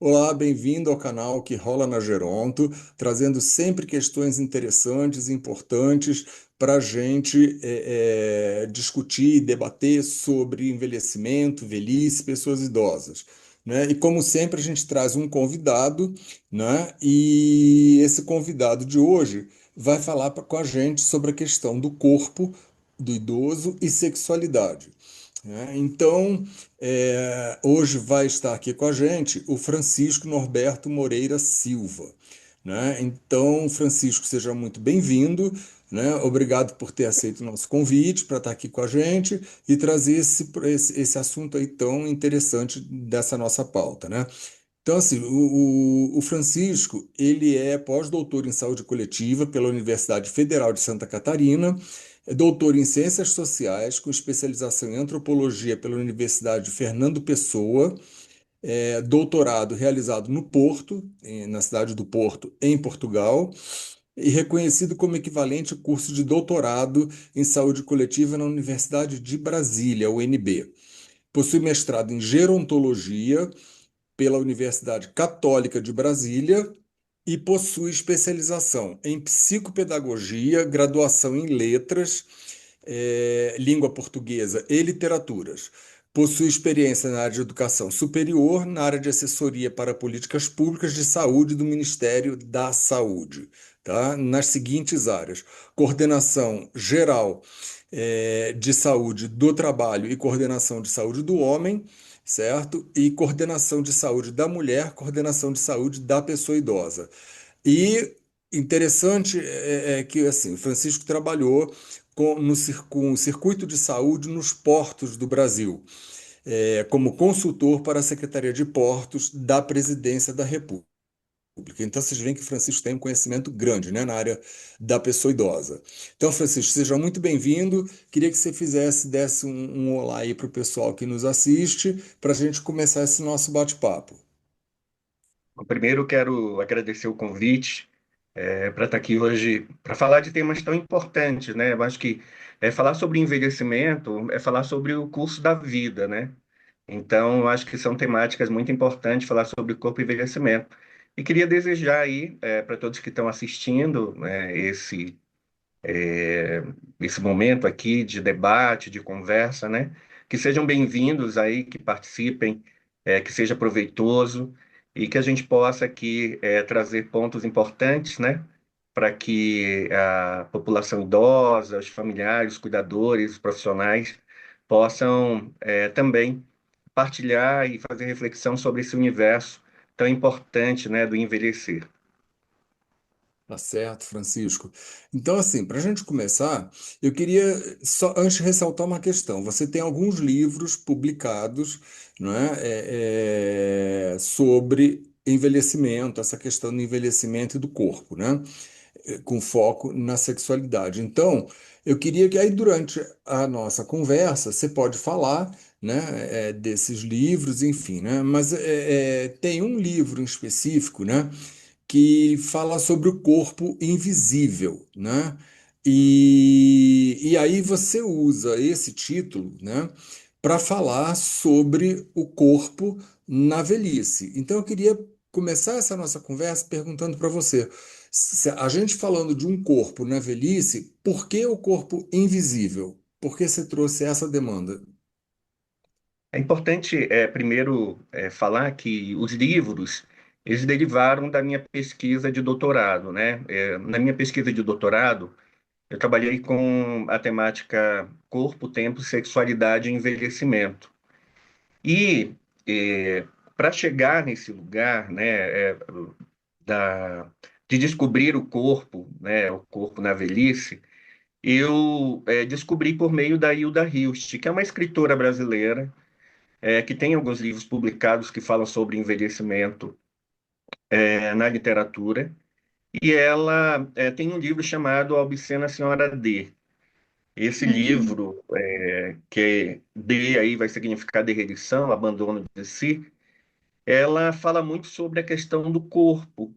Olá, bem-vindo ao canal que rola na Geronto, trazendo sempre questões interessantes e importantes para a gente discutir e debater sobre envelhecimento, velhice, pessoas idosas. Né? E como sempre, a gente traz um convidado, né? E esse convidado de hoje vai falar com a gente sobre a questão do corpo do idoso e sexualidade. Né? Então, hoje vai estar aqui com a gente o Francisco Norberto Moreira Silva. Né? Então, Francisco, seja muito bem-vindo. Né? Obrigado por ter aceito o nosso convite para estar aqui com a gente e trazer esse assunto aí tão interessante dessa nossa pauta. Né? Então, assim, o Francisco, ele é pós-doutor em saúde coletiva pela Universidade Federal de Santa Catarina, é doutor em ciências sociais, com especialização em antropologia pela Universidade Fernando Pessoa, doutorado realizado no Porto, na cidade do Porto, em Portugal, e reconhecido como equivalente ao curso de doutorado em saúde coletiva na Universidade de Brasília, UNB. Possui mestrado em gerontologia pela Universidade Católica de Brasília e possui especialização em psicopedagogia, graduação em letras, língua portuguesa e literaturas. Possui experiência na área de educação superior, na área de assessoria para políticas públicas de saúde do Ministério da Saúde, tá? Nas seguintes áreas: coordenação geral, de saúde do trabalho e coordenação de saúde do homem, certo? E coordenação de saúde da mulher, coordenação de saúde da pessoa idosa. E interessante é que assim, o Francisco trabalhou com o circuito de saúde nos portos do Brasil, como consultor para a Secretaria de Portos da Presidência da República. Então, vocês veem que o Francisco tem um conhecimento grande, né, na área da pessoa idosa. Então, Francisco, seja muito bem-vindo. Queria que você desse um olá aí para o pessoal que nos assiste, para a gente começar esse nosso bate-papo. Primeiro, quero agradecer o convite para estar aqui hoje para falar de temas tão importantes, né? Eu acho que falar sobre envelhecimento é falar sobre o curso da vida, né? Então, eu acho que são temáticas muito importantes falar sobre o corpo e envelhecimento. E queria desejar aí para todos que estão assistindo esse momento aqui de debate, de conversa, né? Que sejam bem-vindos aí, que participem, que seja proveitoso e que a gente possa aqui trazer pontos importantes, né? Para que a população idosa, os familiares, os cuidadores, os profissionais possam também partilhar e fazer reflexão sobre esse universo tão importante, né, do envelhecer. Tá certo, Francisco. Então, assim, para a gente começar, eu queria só antes ressaltar uma questão. Você tem alguns livros publicados, não é, sobre envelhecimento, essa questão do envelhecimento e do corpo, né? Com foco na sexualidade. Então, eu queria que aí durante a nossa conversa você pode falar, né, desses livros, enfim, né? Mas tem um livro em específico, né? Que fala sobre o corpo invisível, né? E aí você usa esse título, né, para falar sobre o corpo na velhice. Então eu queria começar essa nossa conversa perguntando para você, a gente falando de um corpo na velhice, por que o corpo invisível? Por que você trouxe essa demanda? É importante, primeiro, falar que os livros, eles derivaram da minha pesquisa de doutorado, né? Na minha pesquisa de doutorado, eu trabalhei com a temática corpo, tempo, sexualidade e envelhecimento. E, para chegar nesse lugar, né, da, de descobrir o corpo, né, o corpo na velhice, eu descobri por meio da Hilda Hilst, que é uma escritora brasileira que tem alguns livros publicados que falam sobre envelhecimento na literatura, e ela tem um livro chamado A Obscena Senhora D. Esse livro, que D aí vai significar derrelição, abandono de si, ela fala muito sobre a questão do corpo.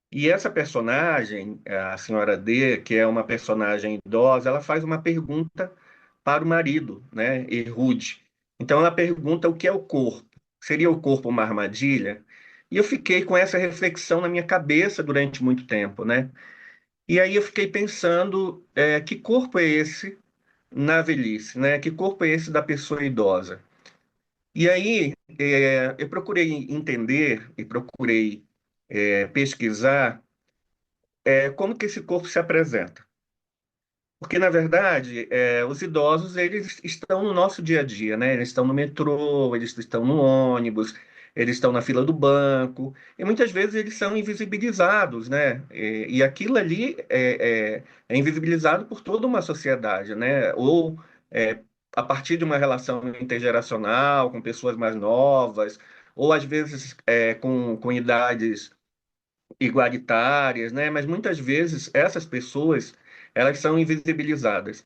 E essa personagem, a Senhora D, que é uma personagem idosa, ela faz uma pergunta para o marido, né, Ehud. Então ela pergunta o que é o corpo. Seria o corpo uma armadilha? E eu fiquei com essa reflexão na minha cabeça durante muito tempo, né? E aí eu fiquei pensando, que corpo é esse na velhice, né? Que corpo é esse da pessoa idosa? E aí eu procurei entender e procurei pesquisar como que esse corpo se apresenta. Porque, na verdade, os idosos, eles estão no nosso dia a dia, né? Eles estão no metrô, eles estão no ônibus, eles estão na fila do banco, e muitas vezes eles são invisibilizados, né? E aquilo ali é invisibilizado por toda uma sociedade, né? Ou a partir de uma relação intergeracional com pessoas mais novas, ou às vezes com idades igualitárias, né? Mas muitas vezes essas pessoas elas são invisibilizadas.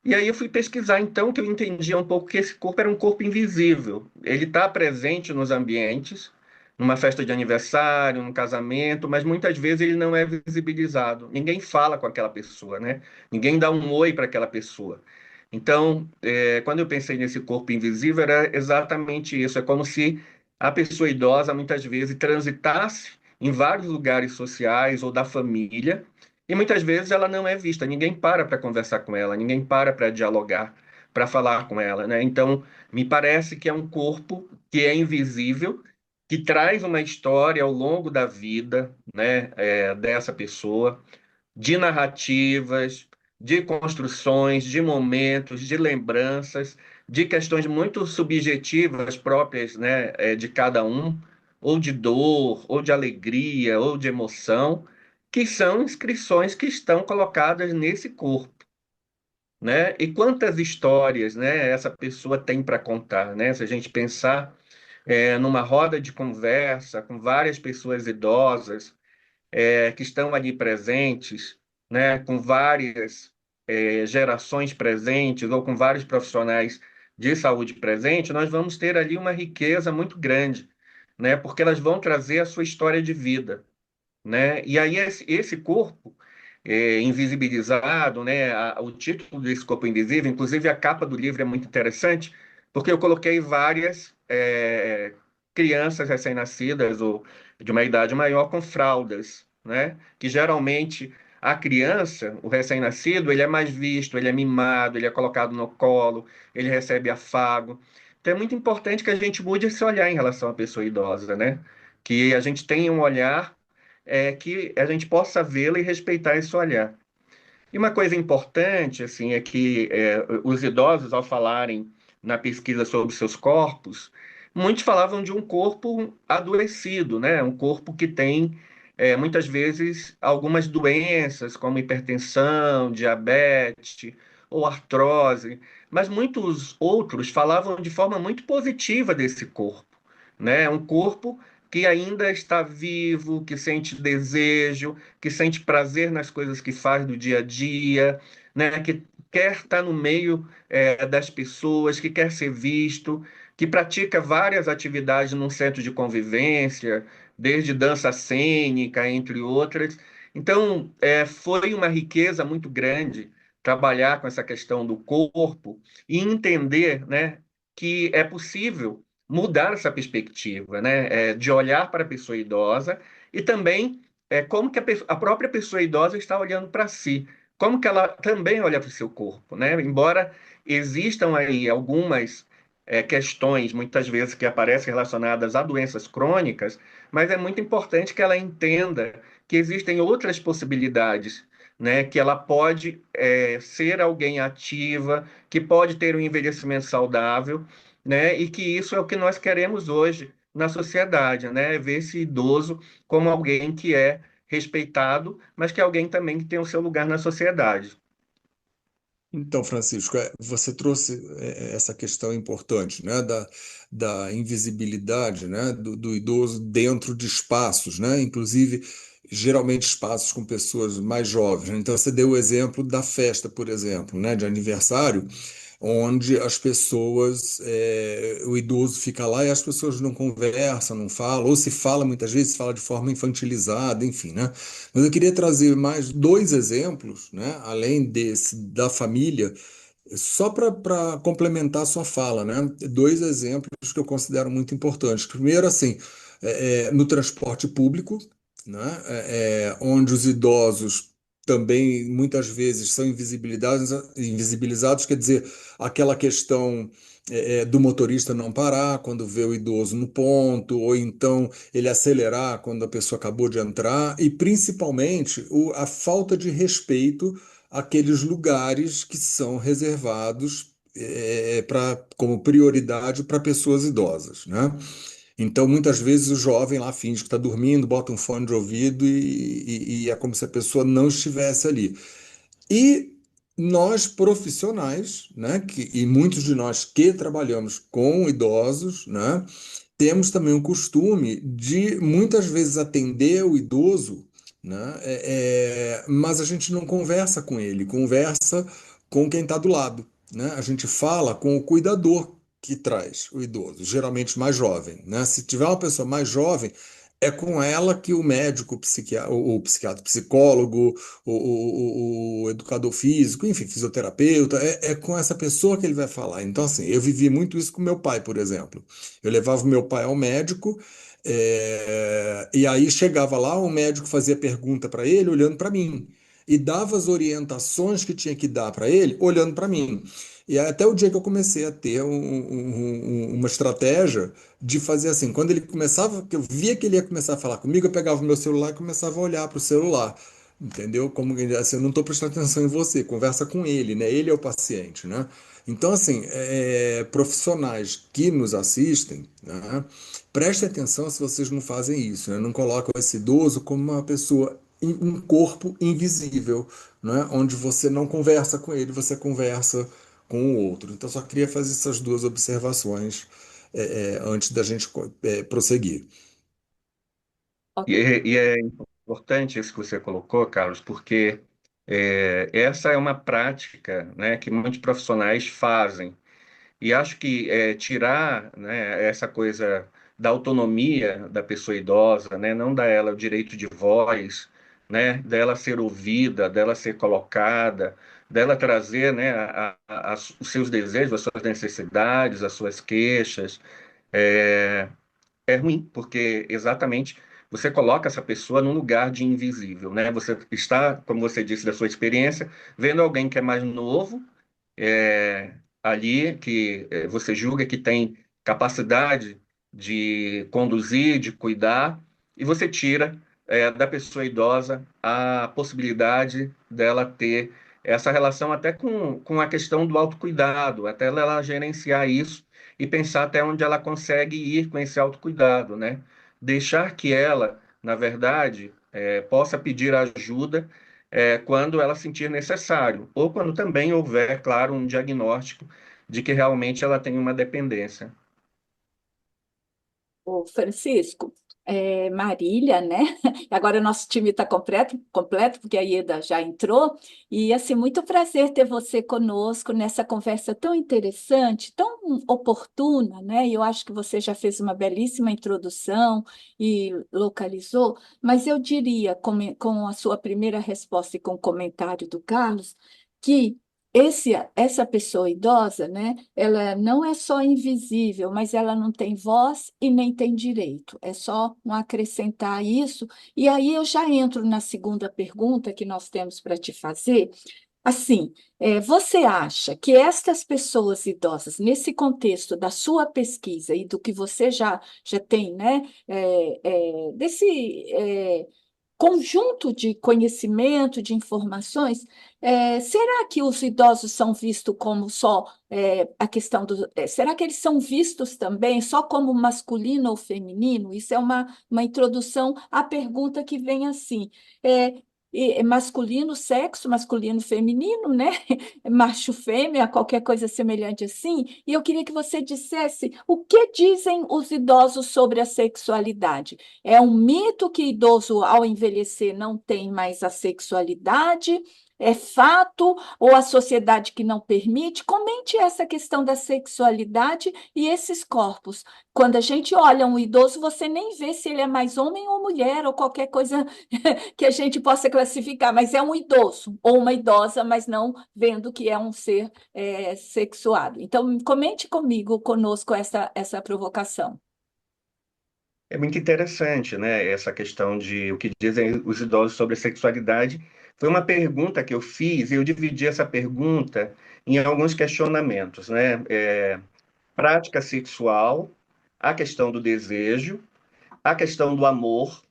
E aí eu fui pesquisar então que eu entendia um pouco que esse corpo era um corpo invisível. Ele está presente nos ambientes, numa festa de aniversário, num casamento, mas muitas vezes ele não é visibilizado. Ninguém fala com aquela pessoa, né? Ninguém dá um oi para aquela pessoa. Então, quando eu pensei nesse corpo invisível, era exatamente isso. É como se a pessoa idosa muitas vezes transitasse em vários lugares sociais ou da família, e muitas vezes ela não é vista, ninguém para conversar com ela, ninguém para dialogar, para falar com ela, né? Então, me parece que é um corpo que é invisível, que traz uma história ao longo da vida, né, dessa pessoa, de narrativas, de construções, de momentos, de lembranças, de questões muito subjetivas próprias, né, de cada um, ou de dor, ou de alegria, ou de emoção, que são inscrições que estão colocadas nesse corpo, né? E quantas histórias, né, essa pessoa tem para contar, né? Se a gente pensar numa roda de conversa com várias pessoas idosas que estão ali presentes, né, com várias gerações presentes ou com vários profissionais de saúde presentes, nós vamos ter ali uma riqueza muito grande, né, porque elas vão trazer a sua história de vida, né? E aí esse corpo invisibilizado, né? O título desse corpo invisível, inclusive a capa do livro é muito interessante, porque eu coloquei várias crianças recém-nascidas ou de uma idade maior com fraldas, né? Que geralmente a criança, o recém-nascido, ele é mais visto, ele é mimado, ele é colocado no colo, ele recebe afago. Então é muito importante que a gente mude esse olhar em relação à pessoa idosa, né? Que a gente tenha um olhar que a gente possa vê-la e respeitar esse olhar. E uma coisa importante, assim, é que os idosos, ao falarem na pesquisa sobre seus corpos, muitos falavam de um corpo adoecido, né? Um corpo que tem, muitas vezes, algumas doenças, como hipertensão, diabetes ou artrose, mas muitos outros falavam de forma muito positiva desse corpo, né? Um corpo que ainda está vivo, que sente desejo, que sente prazer nas coisas que faz do dia a dia, né? Que quer estar no meio das pessoas, que quer ser visto, que pratica várias atividades num centro de convivência, desde dança cênica, entre outras. Então, foi uma riqueza muito grande trabalhar com essa questão do corpo e entender, né, que é possível mudar essa perspectiva, né, de olhar para a pessoa idosa e também como que a própria pessoa idosa está olhando para si, como que ela também olha para o seu corpo, né? Embora existam aí algumas questões, muitas vezes, que aparecem relacionadas a doenças crônicas, mas é muito importante que ela entenda que existem outras possibilidades, né? Que ela pode ser alguém ativa, que pode ter um envelhecimento saudável, né? E que isso é o que nós queremos hoje na sociedade, né? Ver esse idoso como alguém que é respeitado, mas que é alguém também que tem o seu lugar na sociedade. Então, Francisco, você trouxe essa questão importante, né, da invisibilidade, né, do idoso dentro de espaços, né, inclusive geralmente espaços com pessoas mais jovens, né? Então, você deu o exemplo da festa, por exemplo, né, de aniversário, onde as pessoas, o idoso fica lá e as pessoas não conversam, não falam, ou se fala muitas vezes, se fala de forma infantilizada, enfim, né? Mas eu queria trazer mais dois exemplos, né, além desse da família, só para complementar a sua fala, né? Dois exemplos que eu considero muito importantes. Primeiro, assim, no transporte público, né? Onde os idosos também muitas vezes são invisibilizados, quer dizer, aquela questão do motorista não parar quando vê o idoso no ponto, ou então ele acelerar quando a pessoa acabou de entrar, e principalmente a falta de respeito àqueles lugares que são reservados como prioridade para pessoas idosas, né? Então, muitas vezes o jovem lá finge que está dormindo, bota um fone de ouvido e é como se a pessoa não estivesse ali. E nós profissionais, né, e muitos de nós que trabalhamos com idosos, né, temos também o costume de muitas vezes atender o idoso, né, mas a gente não conversa com ele, conversa com quem está do lado, né? A gente fala com o cuidador que traz o idoso, geralmente mais jovem, né? Se tiver uma pessoa mais jovem, é com ela que o médico, o psiquiatra, o psicólogo, o educador físico, enfim, fisioterapeuta, é com essa pessoa que ele vai falar. Então, assim, eu vivi muito isso com meu pai, por exemplo. Eu levava o meu pai ao médico, e aí chegava lá, o médico fazia pergunta para ele, olhando para mim, e dava as orientações que tinha que dar para ele, olhando para mim. E aí, até o dia que eu comecei a ter uma estratégia de fazer assim, quando ele começava, que eu via que ele ia começar a falar comigo, eu pegava o meu celular e começava a olhar para o celular. Entendeu? Como que ele diz assim, eu não estou prestando atenção em você, conversa com ele, né? Ele é o paciente, né? Então, assim, profissionais que nos assistem, né? Prestem atenção se vocês não fazem isso, né? Não colocam esse idoso como uma pessoa, um corpo invisível, né? Onde você não conversa com ele, você conversa com o outro. Então, só queria fazer essas duas observações antes da gente prosseguir. E é importante isso que você colocou, Carlos, porque essa é uma prática, né, que muitos profissionais fazem. E acho que tirar, né, essa coisa da autonomia da pessoa idosa, né, não dar ela o direito de voz, né, dela ser ouvida, dela ser colocada, dela trazer, né, os seus desejos, as suas necessidades, as suas queixas, é, é ruim, porque exatamente você coloca essa pessoa num lugar de invisível, né? Você está, como você disse da sua experiência, vendo alguém que é mais novo ali, que você julga que tem capacidade de conduzir, de cuidar, e você tira da pessoa idosa a possibilidade dela ter essa relação até com a questão do autocuidado, até ela gerenciar isso e pensar até onde ela consegue ir com esse autocuidado, né? Deixar que ela, na verdade, possa pedir ajuda quando ela sentir necessário, ou quando também houver, claro, um diagnóstico de que realmente ela tem uma dependência. Ô, Francisco, Marília, né? Agora o nosso time está completo, porque a Ieda já entrou. E, assim, muito prazer ter você conosco nessa conversa tão interessante, tão oportuna, né? E eu acho que você já fez uma belíssima introdução e localizou, mas eu diria, com a sua primeira resposta e com o comentário do Carlos, que essa pessoa idosa, né? Ela não é só invisível, mas ela não tem voz e nem tem direito. É só um acrescentar isso. E aí eu já entro na segunda pergunta que nós temos para te fazer. Assim, você acha que estas pessoas idosas, nesse contexto da sua pesquisa e do que você já tem, né, desse conjunto de conhecimento, de informações, será que os idosos são vistos como só a questão do. Será que eles são vistos também só como masculino ou feminino? Isso é uma introdução à pergunta que vem assim. É, masculino, sexo, masculino, feminino, né? Macho, fêmea, qualquer coisa semelhante assim. E eu queria que você dissesse o que dizem os idosos sobre a sexualidade. É um mito que idoso, ao envelhecer, não tem mais a sexualidade? É fato ou a sociedade que não permite? Comente essa questão da sexualidade e esses corpos. Quando a gente olha um idoso, você nem vê se ele é mais homem ou mulher ou qualquer coisa que a gente possa classificar, mas é um idoso ou uma idosa, mas não vendo que é um ser sexuado. Então, comente comigo, conosco, essa provocação. É muito interessante, né, essa questão de o que dizem os idosos sobre a sexualidade. Foi uma pergunta que eu fiz e eu dividi essa pergunta em alguns questionamentos, né? Prática sexual, a questão do desejo, a questão do amor.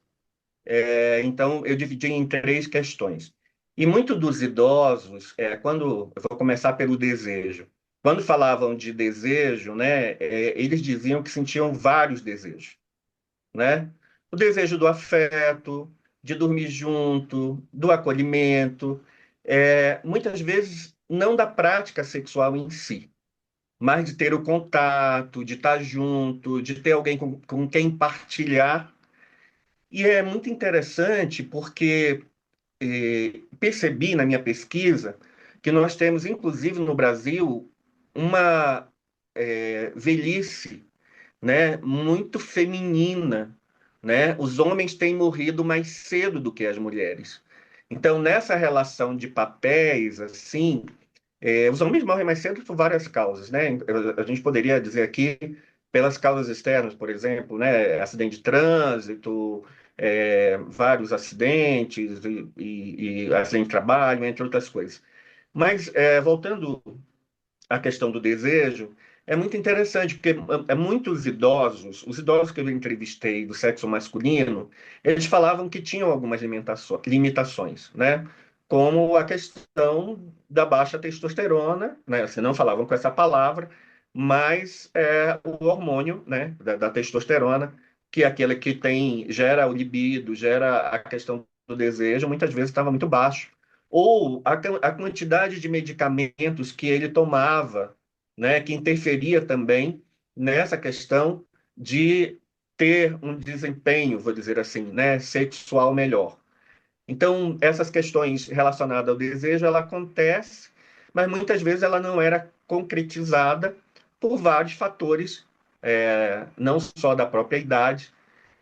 Então, eu dividi em três questões. E muito dos idosos, quando eu vou começar pelo desejo, quando falavam de desejo, né, eles diziam que sentiam vários desejos, né? O desejo do afeto, de dormir junto, do acolhimento, muitas vezes não da prática sexual em si, mas de ter o contato, de estar junto, de ter alguém com quem partilhar. E é muito interessante porque percebi na minha pesquisa que nós temos, inclusive no Brasil, uma velhice, né, muito feminina, né? Os homens têm morrido mais cedo do que as mulheres. Então, nessa relação de papéis, assim, os homens morrem mais cedo por várias causas, né? A gente poderia dizer aqui pelas causas externas, por exemplo, né? Acidente de trânsito, vários acidentes e acidente de trabalho, entre outras coisas. Mas, voltando à questão do desejo, é muito interessante, porque muitos idosos, os idosos que eu entrevistei do sexo masculino, eles falavam que tinham algumas limitações, né? Como a questão da baixa testosterona, né? Assim, não falavam com essa palavra, mas o hormônio, né, da testosterona, que é aquele que gera o libido, gera a questão do desejo, muitas vezes estava muito baixo. Ou a quantidade de medicamentos que ele tomava, né, que interferia também nessa questão de ter um desempenho, vou dizer assim, né, sexual melhor. Então, essas questões relacionadas ao desejo, ela acontece, mas muitas vezes ela não era concretizada por vários fatores, não só da própria idade,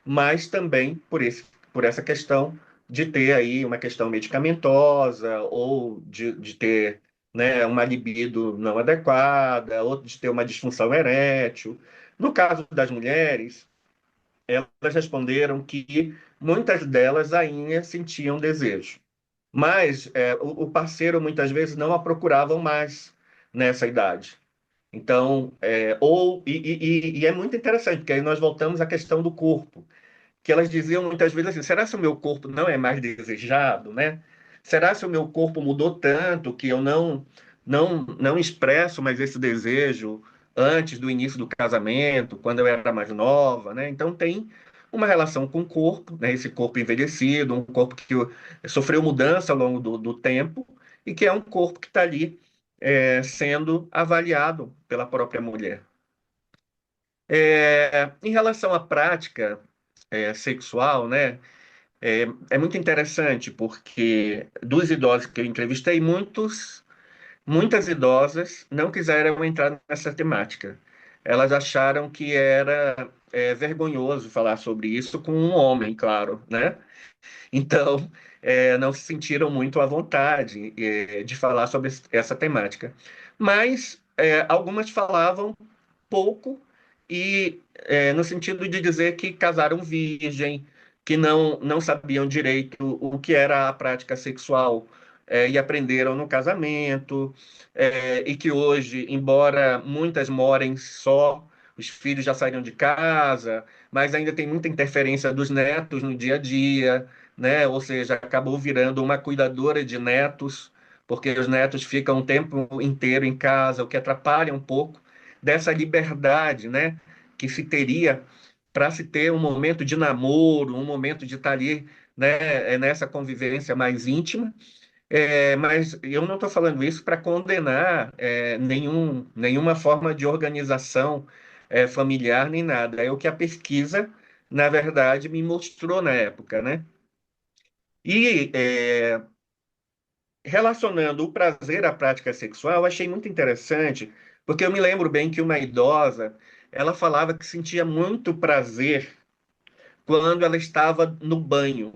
mas também por essa questão de ter aí uma questão medicamentosa ou de ter, né, uma libido não adequada, ou de ter uma disfunção erétil. No caso das mulheres, elas responderam que muitas delas ainda sentiam desejo, mas o parceiro muitas vezes não a procuravam mais nessa idade. Então, e é muito interessante, porque aí nós voltamos à questão do corpo, que elas diziam muitas vezes assim: será se o meu corpo não é mais desejado, né? Será se o meu corpo mudou tanto que eu não expresso mais esse desejo antes do início do casamento, quando eu era mais nova, né? Então tem uma relação com o corpo, né? Esse corpo envelhecido, um corpo que sofreu mudança ao longo do tempo e que é um corpo que está ali sendo avaliado pela própria mulher. Em relação à prática sexual, né? É muito interessante porque dos idosos que eu entrevistei, muitas idosas não quiseram entrar nessa temática. Elas acharam que era vergonhoso falar sobre isso com um homem, claro, né? Então, não se sentiram muito à vontade de falar sobre essa temática. Mas algumas falavam pouco e no sentido de dizer que casaram virgem, que não sabiam direito o que era a prática sexual e aprenderam no casamento, e que hoje, embora muitas morem só, os filhos já saíram de casa, mas ainda tem muita interferência dos netos no dia a dia, né? Ou seja, acabou virando uma cuidadora de netos, porque os netos ficam o tempo inteiro em casa, o que atrapalha um pouco dessa liberdade, né, que se teria para se ter um momento de namoro, um momento de estar ali, né, nessa convivência mais íntima. Mas eu não estou falando isso para condenar nenhuma forma de organização familiar nem nada. É o que a pesquisa, na verdade, me mostrou na época, né? E relacionando o prazer à prática sexual, eu achei muito interessante, porque eu me lembro bem que uma idosa, ela falava que sentia muito prazer quando ela estava no banho,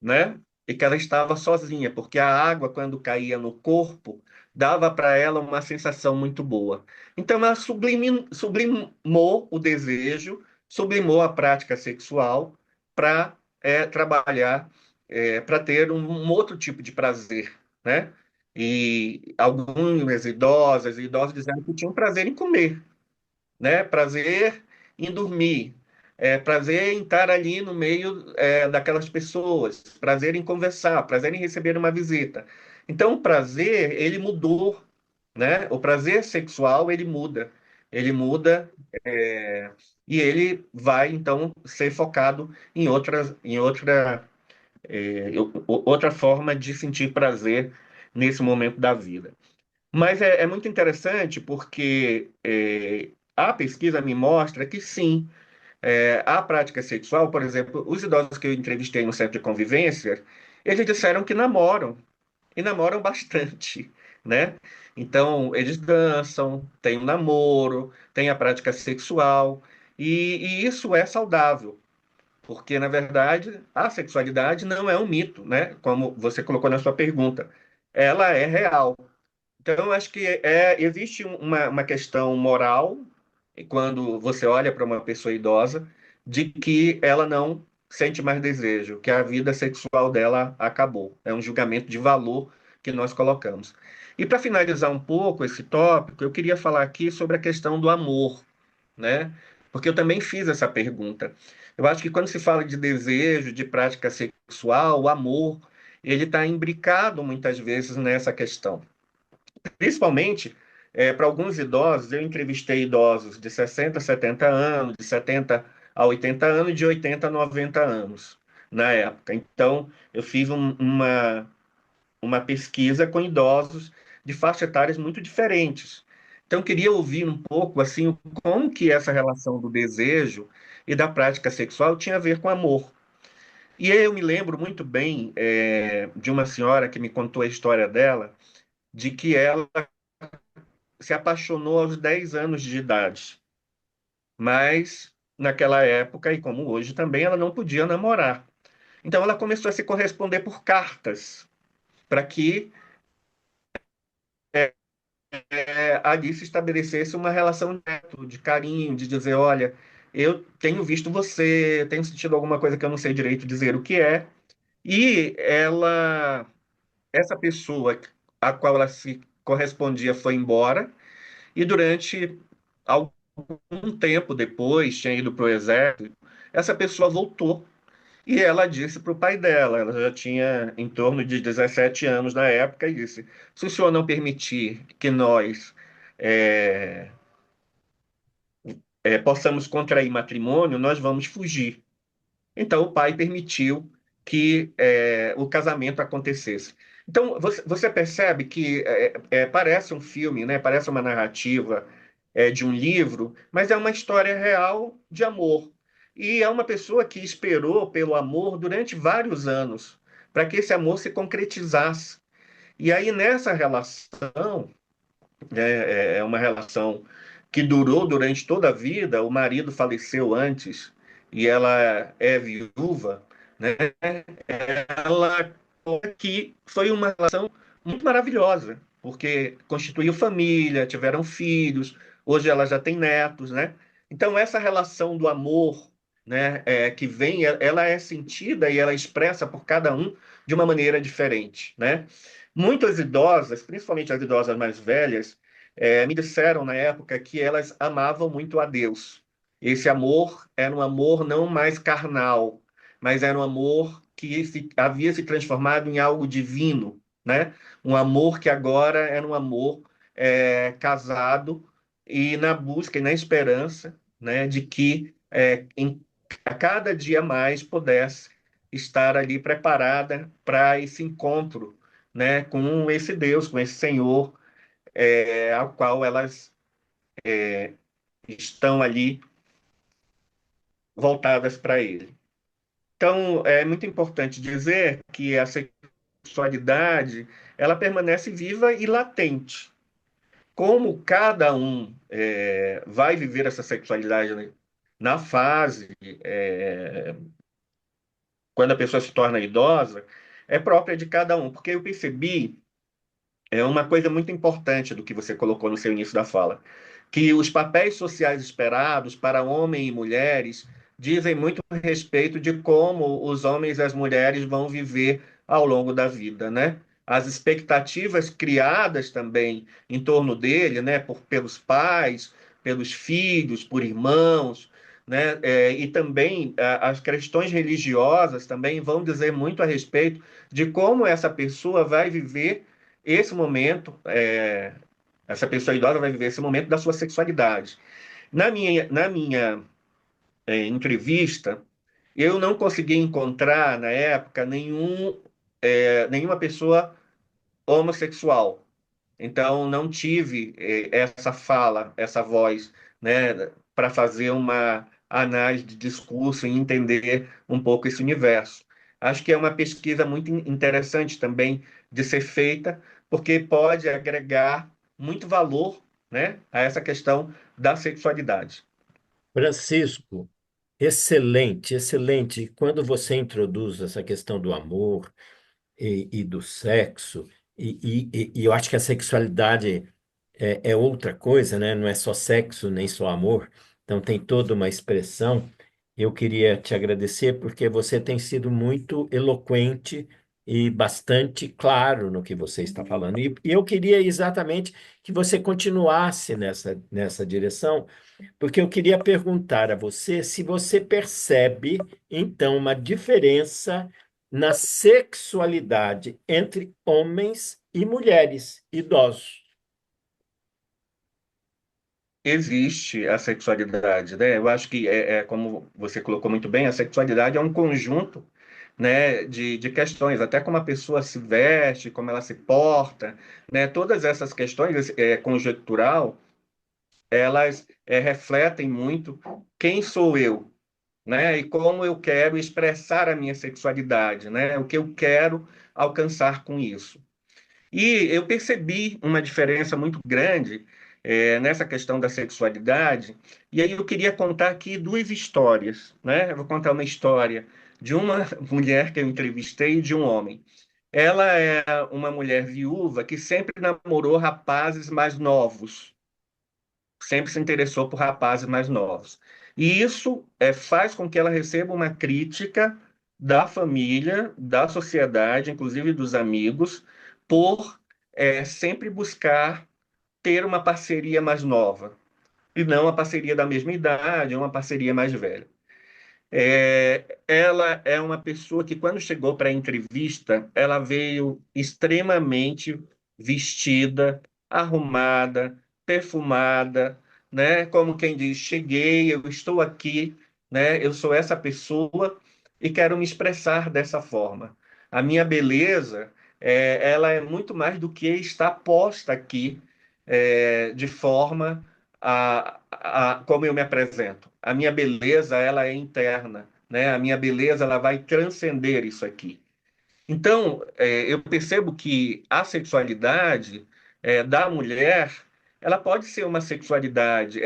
né? E que ela estava sozinha, porque a água, quando caía no corpo, dava para ela uma sensação muito boa. Então, ela sublimou o desejo sublimou a prática sexual para trabalhar, para ter um outro tipo de prazer, né? E algumas idosas e idosos dizendo que tinham prazer em comer, né? Prazer em dormir, prazer em estar ali no meio daquelas pessoas, prazer em conversar, prazer em receber uma visita. Então, o prazer, ele mudou, né? O prazer sexual, ele muda, é, e ele vai, então, ser focado outra forma de sentir prazer nesse momento da vida. Mas é muito interessante porque a pesquisa me mostra que sim, a prática sexual, por exemplo, os idosos que eu entrevistei no centro de convivência, eles disseram que namoram, e namoram bastante, né? Então, eles dançam, tem um namoro, tem a prática sexual, e isso é saudável, porque, na verdade, a sexualidade não é um mito, né? Como você colocou na sua pergunta. Ela é real. Então, eu acho que existe uma questão moral, e quando você olha para uma pessoa idosa, de que ela não sente mais desejo, que a vida sexual dela acabou. É um julgamento de valor que nós colocamos. E para finalizar um pouco esse tópico, eu queria falar aqui sobre a questão do amor, né? Porque eu também fiz essa pergunta. Eu acho que quando se fala de desejo, de prática sexual, o amor, ele está imbricado muitas vezes nessa questão. Principalmente para alguns idosos, eu entrevistei idosos de 60 a 70 anos, de 70 a 80 anos e de 80 a 90 anos na época. Então, eu fiz uma pesquisa com idosos de faixas etárias muito diferentes. Então, eu queria ouvir um pouco assim como que essa relação do desejo e da prática sexual tinha a ver com amor. E aí eu me lembro muito bem de uma senhora que me contou a história dela, de que ela se apaixonou aos 10 anos de idade, mas naquela época, e como hoje também, ela não podia namorar. Então ela começou a se corresponder por cartas, para que ali se estabelecesse uma relação de carinho, de dizer, olha, eu tenho visto você, tenho sentido alguma coisa que eu não sei direito dizer o que é, e essa pessoa a qual ela se correspondia foi embora, e durante algum tempo depois, tinha ido para o exército, essa pessoa voltou e ela disse para o pai dela, ela já tinha em torno de 17 anos na época, e disse: se o senhor não permitir que nós é, possamos contrair matrimônio, nós vamos fugir. Então, o pai permitiu que o casamento acontecesse. Então, você percebe que parece um filme, né? Parece uma narrativa de um livro, mas é uma história real de amor. E é uma pessoa que esperou pelo amor durante vários anos, para que esse amor se concretizasse. E aí, nessa relação, é uma relação que durou durante toda a vida. O marido faleceu antes e ela é viúva, né? Ela que foi uma relação muito maravilhosa, porque constituiu família, tiveram filhos, hoje ela já tem netos, né? Então essa relação do amor, né, que vem, ela é sentida e ela é expressa por cada um de uma maneira diferente, né? Muitas idosas, principalmente as idosas mais velhas, me disseram na época que elas amavam muito a Deus. Esse amor era um amor não mais carnal, mas era um amor que havia se transformado em algo divino, né? Um amor que agora era um amor casado e na busca e na esperança, né, de que a cada dia mais pudesse estar ali preparada para esse encontro, né, com esse Deus, com esse Senhor, ao qual elas estão ali voltadas para Ele. Então, é muito importante dizer que a sexualidade ela permanece viva e latente. Como cada um vai viver essa sexualidade, né, na fase, quando a pessoa se torna idosa, é própria de cada um. Porque eu percebi uma coisa muito importante do que você colocou no seu início da fala, que os papéis sociais esperados para homens e mulheres dizem muito a respeito de como os homens e as mulheres vão viver ao longo da vida, né? As expectativas criadas também em torno dele, né, pelos pais, pelos filhos, por irmãos, né, e também as questões religiosas também vão dizer muito a respeito de como essa pessoa vai viver esse momento, essa pessoa idosa vai viver esse momento da sua sexualidade. Na minha entrevista, eu não consegui encontrar, na época, nenhuma pessoa homossexual. Então, não tive essa fala, essa voz, né, para fazer uma análise de discurso e entender um pouco esse universo. Acho que é uma pesquisa muito interessante também de ser feita, porque pode agregar muito valor, né, a essa questão da sexualidade. Francisco, excelente, excelente. Quando você introduz essa questão do amor e do sexo, e eu acho que a sexualidade é outra coisa, né? Não é só sexo, nem só amor. Então tem toda uma expressão. Eu queria te agradecer porque você tem sido muito eloquente e bastante claro no que você está falando. E eu queria exatamente que você continuasse nessa direção, porque eu queria perguntar a você se você percebe, então, uma diferença na sexualidade entre homens e mulheres idosos. Existe a sexualidade, né? Eu acho que como você colocou muito bem, a sexualidade é um conjunto, né, de questões, até como a pessoa se veste, como ela se porta, né? Todas essas questões conjectural, elas refletem muito quem sou eu, né? E como eu quero expressar a minha sexualidade, né? O que eu quero alcançar com isso. E eu percebi uma diferença muito grande nessa questão da sexualidade, e aí eu queria contar aqui duas histórias, né? Eu vou contar uma história de uma mulher que eu entrevistei e de um homem. Ela é uma mulher viúva que sempre namorou rapazes mais novos, sempre se interessou por rapazes mais novos. E isso faz com que ela receba uma crítica da família, da sociedade, inclusive dos amigos, por sempre buscar ter uma parceria mais nova, e não uma parceria da mesma idade, ou uma parceria mais velha. Ela é uma pessoa que, quando chegou para a entrevista, ela veio extremamente vestida, arrumada, perfumada, né? Como quem diz, cheguei, eu estou aqui, né? Eu sou essa pessoa e quero me expressar dessa forma. A minha beleza, ela é muito mais do que está posta aqui, de forma como eu me apresento. A minha beleza, ela é interna, né? A minha beleza, ela vai transcender isso aqui. Então, eu percebo que a sexualidade da mulher, ela pode ser uma sexualidade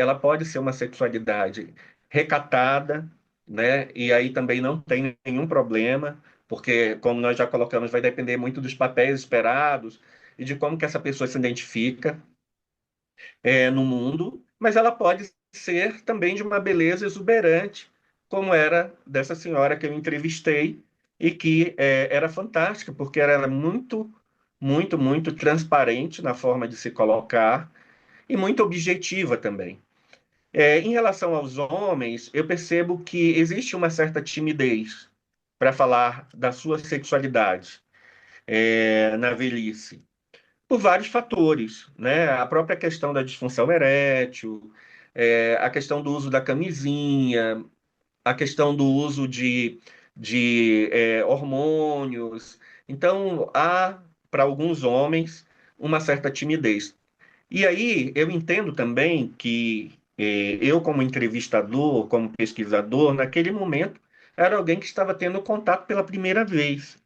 recatada, né? E aí também não tem nenhum problema, porque, como nós já colocamos, vai depender muito dos papéis esperados e de como que essa pessoa se identifica no mundo, mas ela pode ser também de uma beleza exuberante, como era dessa senhora que eu entrevistei e que era fantástica, porque ela era muito, muito, muito transparente na forma de se colocar e muito objetiva também. Em relação aos homens, eu percebo que existe uma certa timidez para falar da sua sexualidade na velhice por vários fatores, né? A própria questão da disfunção erétil, a questão do uso da camisinha, a questão do uso de hormônios. Então, há, para alguns homens, uma certa timidez. E aí, eu entendo também que eu, como entrevistador, como pesquisador, naquele momento, era alguém que estava tendo contato pela primeira vez.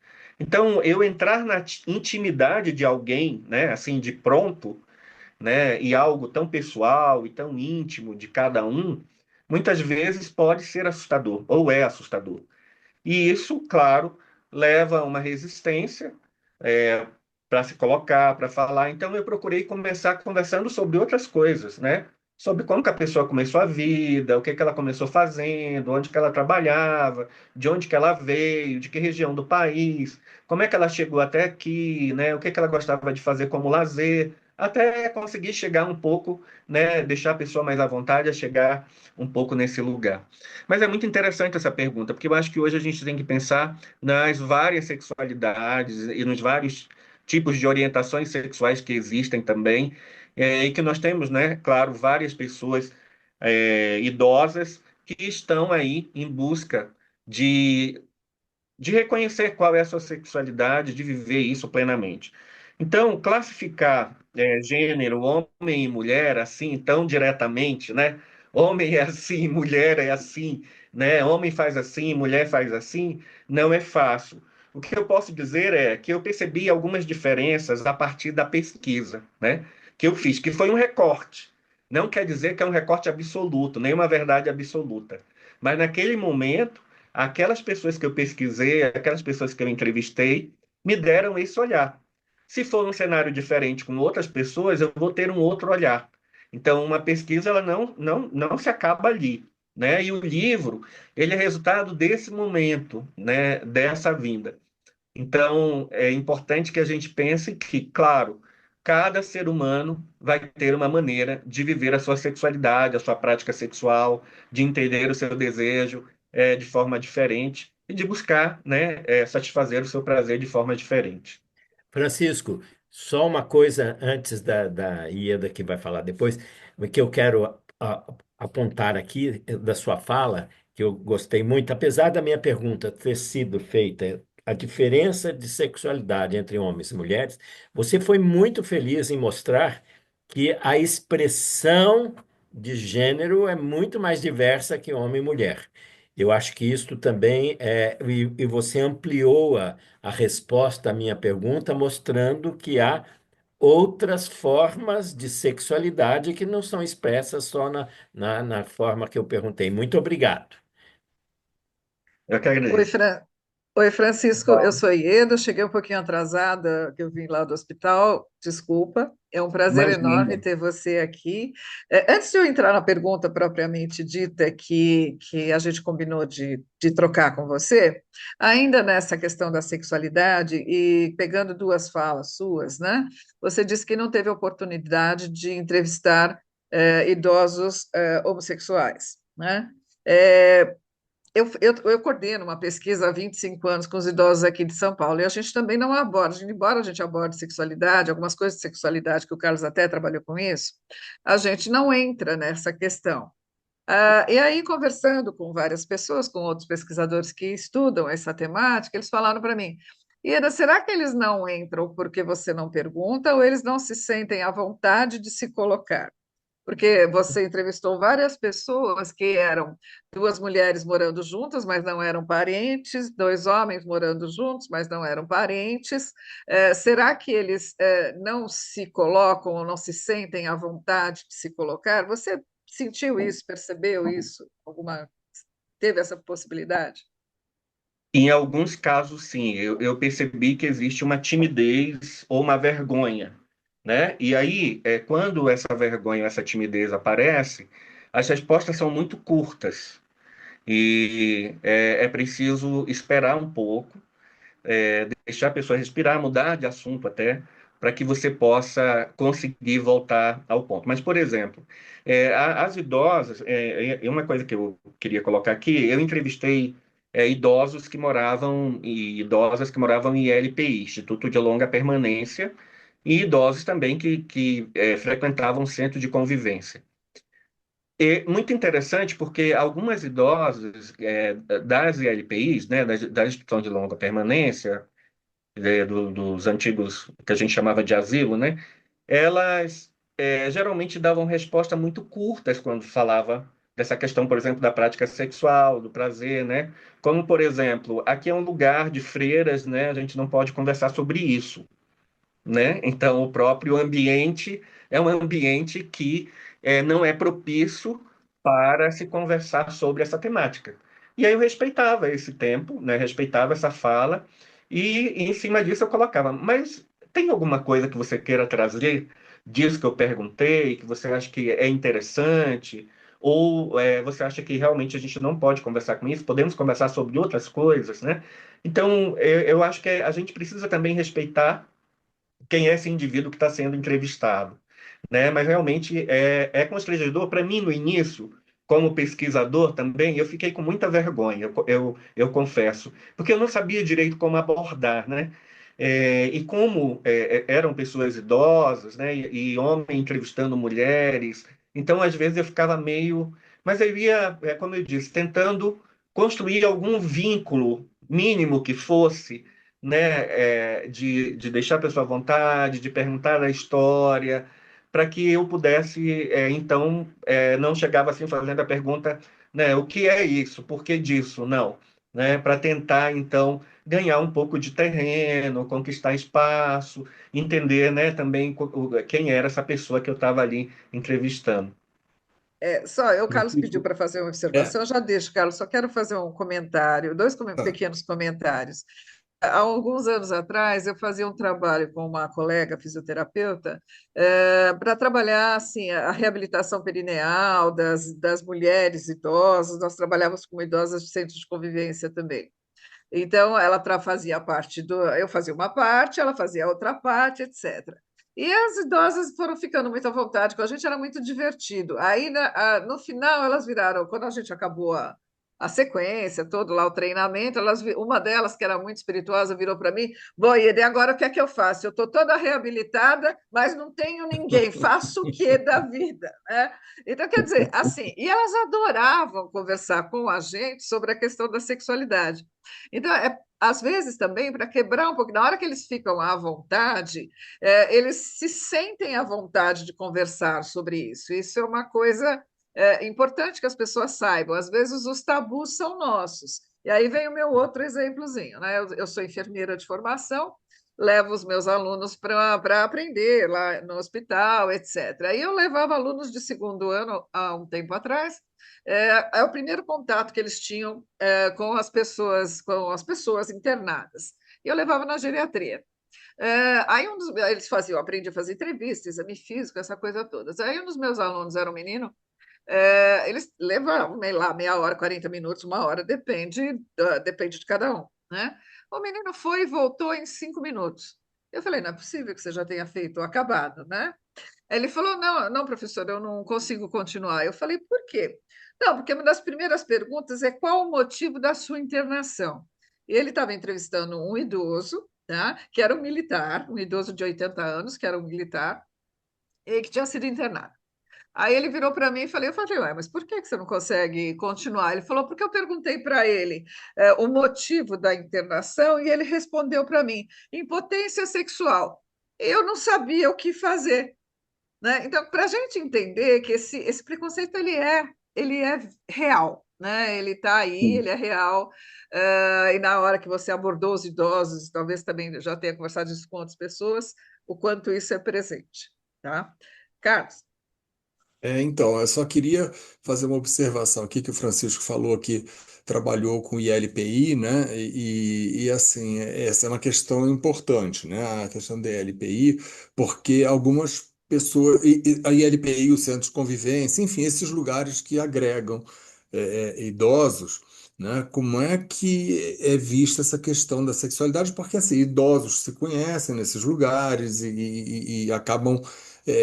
Então, eu entrar na intimidade de alguém, né, assim, de pronto, né, e algo tão pessoal e tão íntimo de cada um, muitas vezes pode ser assustador, ou é assustador. E isso, claro, leva a uma resistência para se colocar, para falar. Então, eu procurei começar conversando sobre outras coisas, né? sobre como que a pessoa começou a vida, o que que ela começou fazendo, onde que ela trabalhava, de onde que ela veio, de que região do país, como é que ela chegou até aqui, né? O que que ela gostava de fazer como lazer, até conseguir chegar um pouco, né? Deixar a pessoa mais à vontade a chegar um pouco nesse lugar. Mas é muito interessante essa pergunta, porque eu acho que hoje a gente tem que pensar nas várias sexualidades e nos vários tipos de orientações sexuais que existem também, e que nós temos, né, claro, várias pessoas idosas que estão aí em busca de reconhecer qual é a sua sexualidade, de viver isso plenamente. Então, classificar gênero, homem e mulher, assim, tão diretamente, né? Homem é assim, mulher é assim, né? Homem faz assim, mulher faz assim, não é fácil. O que eu posso dizer é que eu percebi algumas diferenças a partir da pesquisa, né? Que eu fiz, que foi um recorte. Não quer dizer que é um recorte absoluto, nem uma verdade absoluta. Mas naquele momento, aquelas pessoas que eu pesquisei, aquelas pessoas que eu entrevistei, me deram esse olhar. Se for um cenário diferente com outras pessoas, eu vou ter um outro olhar. Então, uma pesquisa ela não se acaba ali, né? E o livro, ele é resultado desse momento, né? Dessa vinda. Então, é importante que a gente pense que, claro, cada ser humano vai ter uma maneira de viver a sua sexualidade, a sua prática sexual, de entender o seu desejo de forma diferente e de buscar, né, satisfazer o seu prazer de forma diferente. Francisco, só uma coisa antes da Ieda, que vai falar depois, que eu quero apontar aqui da sua fala, que eu gostei muito, apesar da minha pergunta ter sido feita, a diferença de sexualidade entre homens e mulheres, você foi muito feliz em mostrar que a expressão de gênero é muito mais diversa que homem e mulher. Eu acho que isto também e você ampliou a resposta à minha pergunta, mostrando que há outras formas de sexualidade que não são expressas só na forma que eu perguntei. Muito obrigado. Eu que Oi, agradeço. Oi, Francisco, eu sou Ieda, cheguei um pouquinho atrasada, que eu vim lá do hospital, desculpa. É um prazer Imagina. enorme ter você aqui. Antes de eu entrar na pergunta propriamente dita, que a gente combinou de trocar com você, ainda nessa questão da sexualidade, e pegando duas falas suas, né? Você disse que não teve oportunidade de entrevistar idosos homossexuais, né? É, eu coordeno uma pesquisa há 25 anos com os idosos aqui de São Paulo, e a gente também não aborda, embora a gente aborde sexualidade, algumas coisas de sexualidade, que o Carlos até trabalhou com isso, a gente não entra nessa questão. E aí, conversando com várias pessoas, com outros pesquisadores que estudam essa temática, eles falaram para mim, Ieda, será que eles não entram porque você não pergunta, ou eles não se sentem à vontade de se colocar? Porque você entrevistou várias pessoas que eram duas mulheres morando juntas, mas não eram parentes, dois homens morando juntos, mas não eram parentes. Será que eles não se colocam ou não se sentem à vontade de se colocar? Você sentiu isso, percebeu isso? Teve essa possibilidade? Em alguns casos, sim, eu percebi que existe uma timidez ou uma vergonha, né? E aí, quando essa vergonha, essa timidez aparece, as respostas são muito curtas e é preciso esperar um pouco, deixar a pessoa respirar, mudar de assunto até, para que você possa conseguir voltar ao ponto. Mas, por exemplo, as idosas, uma coisa que eu queria colocar aqui, eu entrevistei idosos que moravam e idosas que moravam em ILPI, Instituto de Longa Permanência, e idosos também que frequentavam centro de convivência. E muito interessante porque algumas idosas das ILPIs, né, da Instituição de Longa Permanência, dos antigos que a gente chamava de asilo, né? Elas geralmente davam respostas muito curtas quando falava dessa questão, por exemplo, da prática sexual, do prazer, né? Como, por exemplo, aqui é um lugar de freiras, né? A gente não pode conversar sobre isso, né? Então, o próprio ambiente é um ambiente que não é propício para se conversar sobre essa temática. E aí eu respeitava esse tempo, né? Respeitava essa fala, e em cima disso eu colocava, mas tem alguma coisa que você queira trazer disso que eu perguntei, que você acha que é interessante, ou você acha que realmente a gente não pode conversar com isso, podemos conversar sobre outras coisas, né? Então, eu acho que a gente precisa também respeitar quem é esse indivíduo que está sendo entrevistado, né? Mas realmente é constrangedor. Para mim, no início, como pesquisador também, eu fiquei com muita vergonha, eu confesso, porque eu não sabia direito como abordar, né? E como eram pessoas idosas, né? E homem entrevistando mulheres, então às vezes eu ficava meio. Mas eu ia, como eu disse, tentando construir algum vínculo mínimo que fosse, né, de deixar a pessoa à vontade, de perguntar a história, para que eu pudesse, então, não chegava assim fazendo a pergunta, né, o que é isso? Por que disso? Não, né, para tentar, então, ganhar um pouco de terreno, conquistar espaço, entender, né, também quem era essa pessoa que eu estava ali entrevistando. O Carlos pediu para fazer uma É, observação, eu já deixo, Carlos, só quero fazer um comentário, tá. pequenos comentários. Há alguns anos atrás, eu fazia um trabalho com uma colega fisioterapeuta para trabalhar assim, a reabilitação perineal das mulheres idosas. Nós trabalhávamos com idosas de centros de convivência também. Então, fazia parte eu fazia uma parte, ela fazia outra parte, etc. E as idosas foram ficando muito à vontade com a gente, era muito divertido. Aí, no final, elas viraram, quando a gente acabou a sequência, todo lá o treinamento, uma delas, que era muito espirituosa, virou para mim: Bom, e agora o que é que eu faço? Eu estou toda reabilitada, mas não tenho ninguém, faço o que da vida? Né? Então, quer dizer, assim, e elas adoravam conversar com a gente sobre a questão da sexualidade. Então, às vezes também, para quebrar um pouco, na hora que eles ficam à vontade, eles se sentem à vontade de conversar sobre isso. Isso é uma coisa importante que as pessoas saibam. Às vezes os tabus são nossos. E aí vem o meu outro exemplozinho, né? Eu sou enfermeira de formação, levo os meus alunos para aprender lá no hospital, etc. Aí eu levava alunos de segundo ano há um tempo atrás. É o primeiro contato que eles tinham com as pessoas internadas. E eu levava na geriatria. Aí eles faziam, eu aprendi a fazer entrevista, exame físico, essa coisa toda. Aí um dos meus alunos era um menino, eles levavam lá meia hora, 40 minutos, uma hora, depende de cada um, né? O menino foi e voltou em 5 minutos. Eu falei, não é possível que você já tenha feito, acabado, né? Ele falou, não, não, professor, eu não consigo continuar. Eu falei, por quê? Não, porque uma das primeiras perguntas é qual o motivo da sua internação? E ele estava entrevistando um idoso, tá? Que era um militar, um idoso de 80 anos, que era um militar, e que tinha sido internado. Aí ele virou para mim e eu falei, ué, mas por que você não consegue continuar? Ele falou, porque eu perguntei para ele o motivo da internação e ele respondeu para mim, impotência sexual. Eu não sabia o que fazer, né? Então, para a gente entender que esse preconceito ele é real, né? Ele está aí, ele é real, e na hora que você abordou os idosos, talvez também já tenha conversado isso com outras pessoas, o quanto isso é presente, tá? Carlos. Então, eu só queria fazer uma observação aqui que o Francisco falou que trabalhou com ILPI, né? Assim, essa é uma questão importante, né? A questão da ILPI, porque algumas pessoas, a ILPI, o Centro de Convivência, enfim, esses lugares que agregam idosos, né? Como é que é vista essa questão da sexualidade? Porque assim, idosos se conhecem nesses lugares e acabam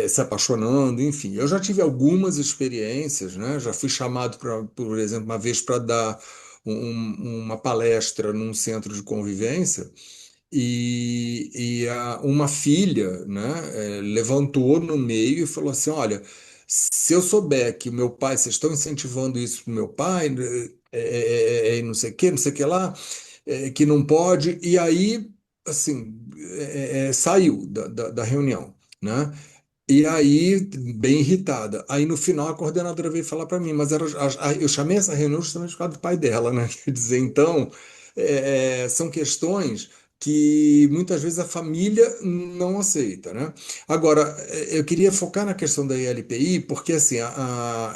se apaixonando, enfim. Eu já tive algumas experiências, né? Já fui chamado, por exemplo, uma vez para dar uma palestra num centro de convivência uma filha, né, levantou no meio e falou assim: Olha, se eu souber que o meu pai, vocês estão incentivando isso para o meu pai, não sei o que, não sei o que lá, que não pode, e aí, assim, saiu da reunião, né? E aí, bem irritada. Aí, no final, a coordenadora veio falar para mim, mas eu chamei essa reunião justamente por causa do pai dela, né? Quer dizer, então, são questões que muitas vezes a família não aceita, né? Agora, eu queria focar na questão da ILPI, porque assim,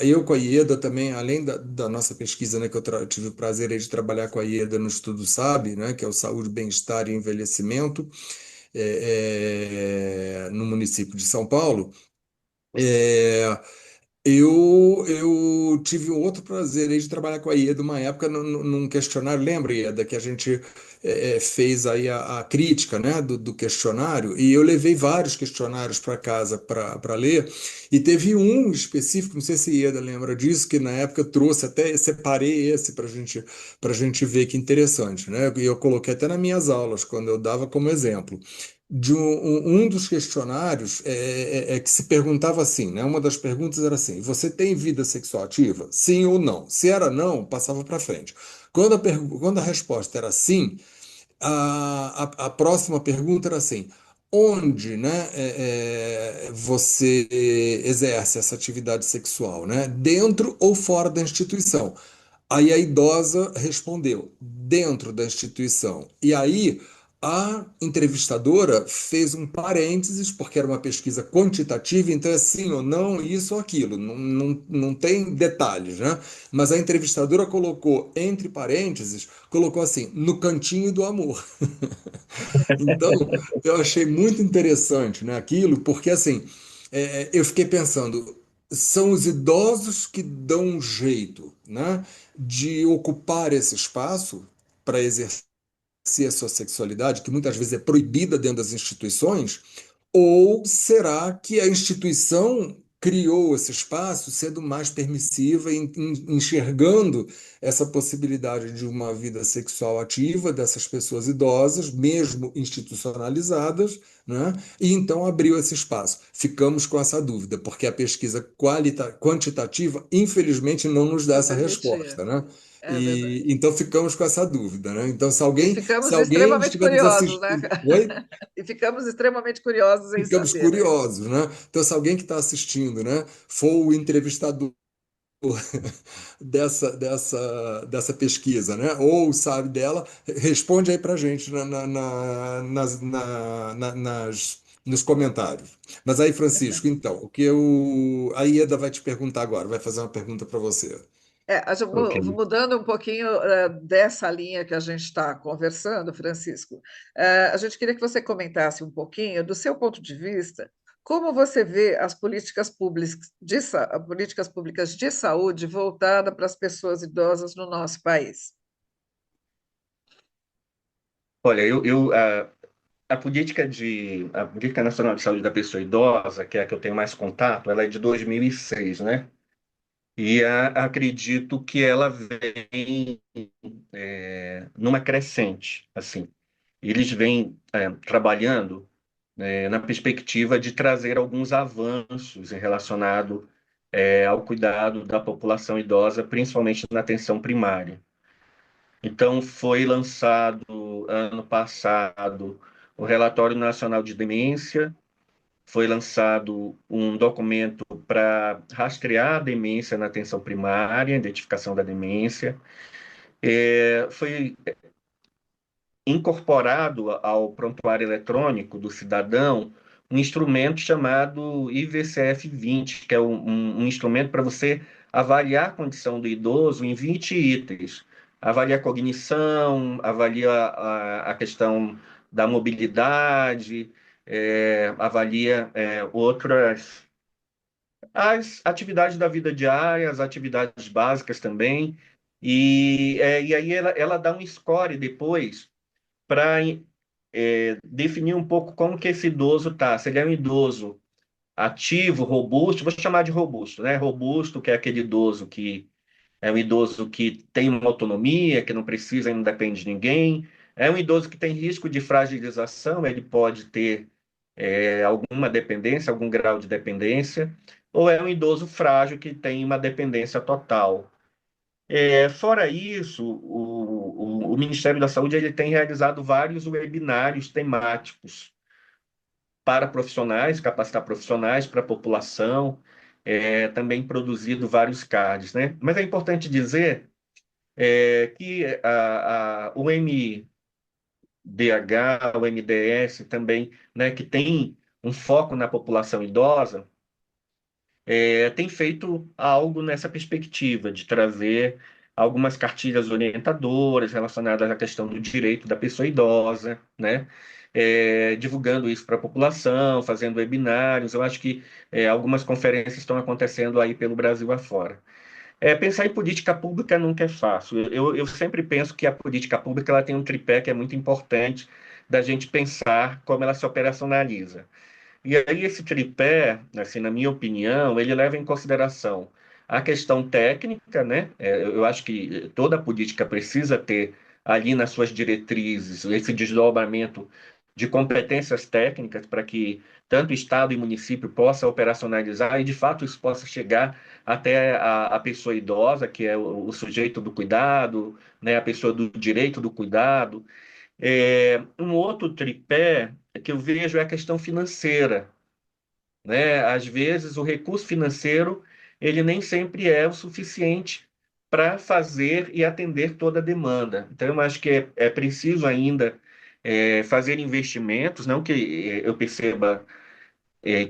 eu com a IEDA também, além da nossa pesquisa, né, que eu tive o prazer aí de trabalhar com a IEDA no Estudo SAB, né, que é o Saúde, Bem-Estar e Envelhecimento, no município de São Paulo. É, eu tive um outro prazer aí de trabalhar com a IEDA uma época num questionário, lembra, IEDA, que a gente fez aí a crítica, né, do questionário, e eu levei vários questionários para casa para ler, e teve um específico, não sei se a IEDA lembra disso, que na época eu trouxe, até separei esse para gente ver que interessante, né, e eu coloquei até nas minhas aulas, quando eu dava como exemplo de um dos questionários que se perguntava assim, né? Uma das perguntas era assim: você tem vida sexual ativa? Sim ou não? Se era não, passava para frente. Quando a resposta era sim, a próxima pergunta era assim: onde, né, você exerce essa atividade sexual, né? Dentro ou fora da instituição? Aí a idosa respondeu, dentro da instituição. E aí a entrevistadora fez um parênteses, porque era uma pesquisa quantitativa, então é sim ou não, isso ou aquilo, não tem detalhes, né? Mas a entrevistadora colocou entre parênteses, colocou assim, no cantinho do amor. Então, eu achei muito interessante, né, aquilo, porque assim, eu fiquei pensando, são os idosos que dão um jeito, né, de ocupar esse espaço para exercer a sua sexualidade, que muitas vezes é proibida dentro das instituições, ou será que a instituição criou esse espaço sendo mais permissiva, enxergando essa possibilidade de uma vida sexual ativa dessas pessoas idosas, mesmo institucionalizadas, né? E então abriu esse espaço. Ficamos com essa dúvida, porque a pesquisa quantitativa, infelizmente, não nos dá Não essa permitia. resposta, né? É E verdade. então ficamos com essa dúvida, né? Então, E se ficamos alguém extremamente estiver nos curiosos, né? assistindo, oi? E ficamos extremamente curiosos em Ficamos saber, né? curiosos, né? Então, se alguém que está assistindo, né, for o entrevistador dessa pesquisa, né, ou sabe dela, responde aí para a gente nos comentários. Mas aí, Francisco, então, a Ieda vai te perguntar agora, vai fazer uma pergunta para você. Ok. Mudando um pouquinho dessa linha que a gente está conversando, Francisco, a gente queria que você comentasse um pouquinho, do seu ponto de vista, como você vê as políticas públicas de saúde voltadas para as pessoas idosas no nosso país. Olha, a política nacional de saúde da pessoa idosa, que é a que eu tenho mais contato, ela é de 2006, né? E acredito que ela vem numa crescente, assim. Eles vêm trabalhando na perspectiva de trazer alguns avanços em relacionado ao cuidado da população idosa, principalmente na atenção primária. Então, foi lançado ano passado o Relatório Nacional de Demência, foi lançado um documento para rastrear a demência na atenção primária, identificação da demência. Foi incorporado ao prontuário eletrônico do cidadão um instrumento chamado IVCF-20, que é um instrumento para você avaliar a condição do idoso em 20 itens. Avalia a cognição, avalia a questão da mobilidade, avalia outras as atividades da vida diária, as atividades básicas também, e aí ela dá um score depois para definir um pouco como que esse idoso está. Se ele é um idoso ativo, robusto, vou chamar de robusto, né? Robusto, que é aquele idoso que é um idoso que tem uma autonomia, que não precisa e não depende de ninguém. É um idoso que tem risco de fragilização, ele pode ter alguma dependência, algum grau de dependência, ou é um idoso frágil que tem uma dependência total. Fora isso, o Ministério da Saúde ele tem realizado vários webinários temáticos para profissionais, capacitar profissionais para a população, também produzido vários cards, né? Mas é importante dizer que o MDH, o MDS também, né, que tem um foco na população idosa, tem feito algo nessa perspectiva de trazer algumas cartilhas orientadoras relacionadas à questão do direito da pessoa idosa, né? divulgando isso para a população, fazendo webinários. Eu acho que algumas conferências estão acontecendo aí pelo Brasil afora. Pensar em política pública nunca é fácil. Eu sempre penso que a política pública ela tem um tripé que é muito importante da gente pensar como ela se operacionaliza. E aí esse tripé, assim, na minha opinião, ele leva em consideração a questão técnica, né? Eu acho que toda política precisa ter ali nas suas diretrizes esse desdobramento de competências técnicas para que tanto Estado e município possam operacionalizar e, de fato, isso possa chegar até a pessoa idosa, que é o sujeito do cuidado, né? A pessoa do direito do cuidado. Um outro tripé que eu vejo é a questão financeira, né? Às vezes o recurso financeiro ele nem sempre é o suficiente para fazer e atender toda a demanda. Então, eu acho que é preciso ainda fazer investimentos, não que eu perceba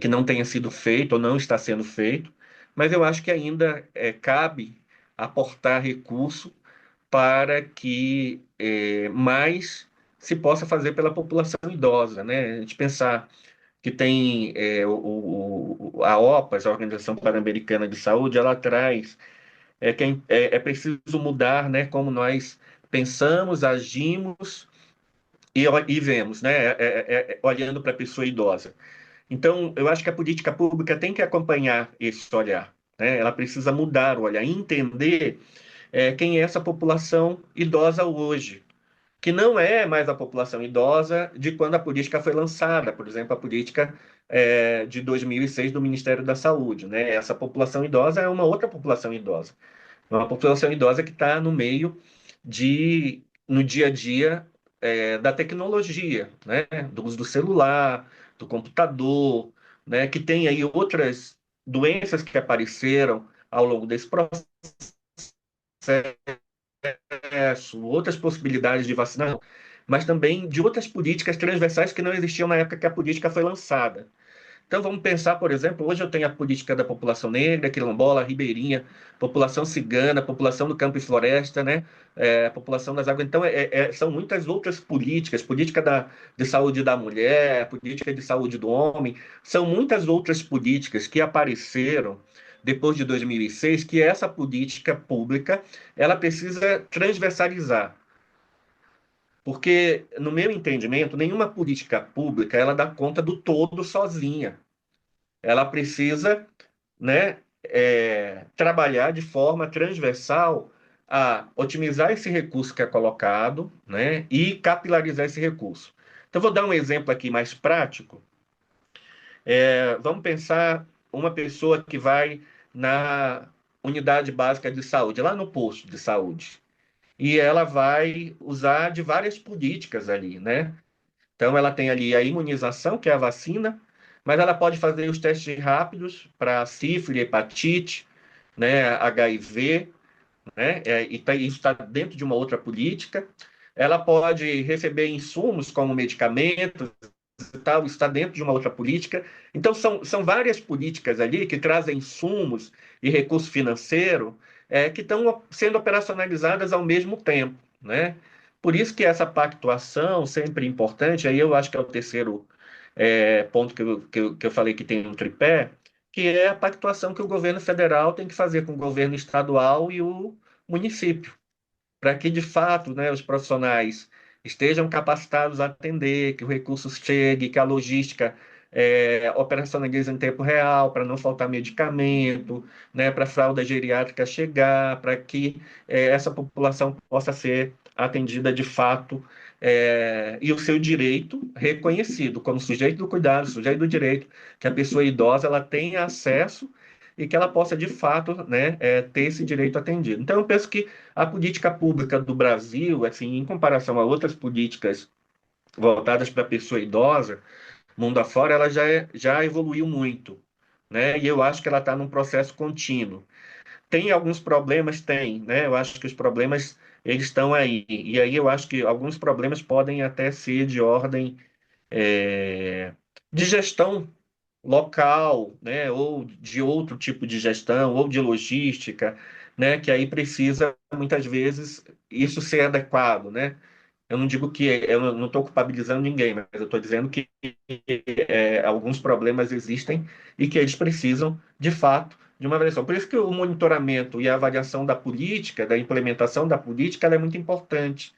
que não tenha sido feito ou não está sendo feito, mas eu acho que ainda cabe aportar recurso para que mais se possa fazer pela população idosa, né? A gente pensar que tem a OPAS, a Organização Pan-Americana de Saúde, ela traz que é preciso mudar, né, como nós pensamos, agimos e vemos, né, olhando para a pessoa idosa. Então, eu acho que a política pública tem que acompanhar esse olhar, né? Ela precisa mudar o olhar, entender quem é essa população idosa hoje, que não é mais a população idosa de quando a política foi lançada, por exemplo, a política de 2006 do Ministério da Saúde, né? Essa população idosa é uma outra população idosa, é uma população idosa que está no meio no dia a dia, da tecnologia, né? Do uso do celular, do computador, né? Que tem aí outras doenças que apareceram ao longo desse processo, outras possibilidades de vacinação, mas também de outras políticas transversais que não existiam na época que a política foi lançada. Então vamos pensar, por exemplo, hoje eu tenho a política da população negra, quilombola, ribeirinha, população cigana, população do campo e floresta, né? População das águas. Então são muitas outras políticas, política de saúde da mulher, política de saúde do homem, são muitas outras políticas que apareceram depois de 2006 que essa política pública ela precisa transversalizar. Porque, no meu entendimento, nenhuma política pública ela dá conta do todo sozinha. Ela precisa, né, trabalhar de forma transversal a otimizar esse recurso que é colocado, né, e capilarizar esse recurso. Então, vou dar um exemplo aqui mais prático. Vamos pensar uma pessoa que vai na unidade básica de saúde, lá no posto de saúde, e ela vai usar de várias políticas ali, né? Então, ela tem ali a imunização, que é a vacina, mas ela pode fazer os testes rápidos para sífilis, hepatite, né, HIV, né, isso está dentro de uma outra política. Ela pode receber insumos como medicamentos e tal, está dentro de uma outra política. Então, são várias políticas ali que trazem insumos e recurso financeiro que estão sendo operacionalizadas ao mesmo tempo, né? Por isso que essa pactuação sempre é importante, aí eu acho que é o terceiro ponto que eu falei que tem um tripé, que é a pactuação que o governo federal tem que fazer com o governo estadual e o município para que, de fato, né, os profissionais estejam capacitados a atender, que o recurso chegue, que a logística operacionalize em tempo real, para não faltar medicamento, né, para a fralda geriátrica chegar, para que essa população possa ser atendida de fato e o seu direito reconhecido como sujeito do cuidado, sujeito do direito, que a pessoa idosa ela tenha acesso e que ela possa, de fato, né, ter esse direito atendido. Então, eu penso que a política pública do Brasil, assim, em comparação a outras políticas voltadas para a pessoa idosa, mundo afora, ela já evoluiu muito, né? E eu acho que ela está num processo contínuo. Tem alguns problemas? Tem, né? Eu acho que os problemas, eles estão aí. E aí eu acho que alguns problemas podem até ser de ordem de gestão local, né, ou de outro tipo de gestão, ou de logística, né, que aí precisa muitas vezes isso ser adequado, né? Eu não digo que eu não estou culpabilizando ninguém, mas eu estou dizendo que alguns problemas existem e que eles precisam, de fato, de uma avaliação. Por isso que o monitoramento e a avaliação da política, da implementação da política, ela é muito importante,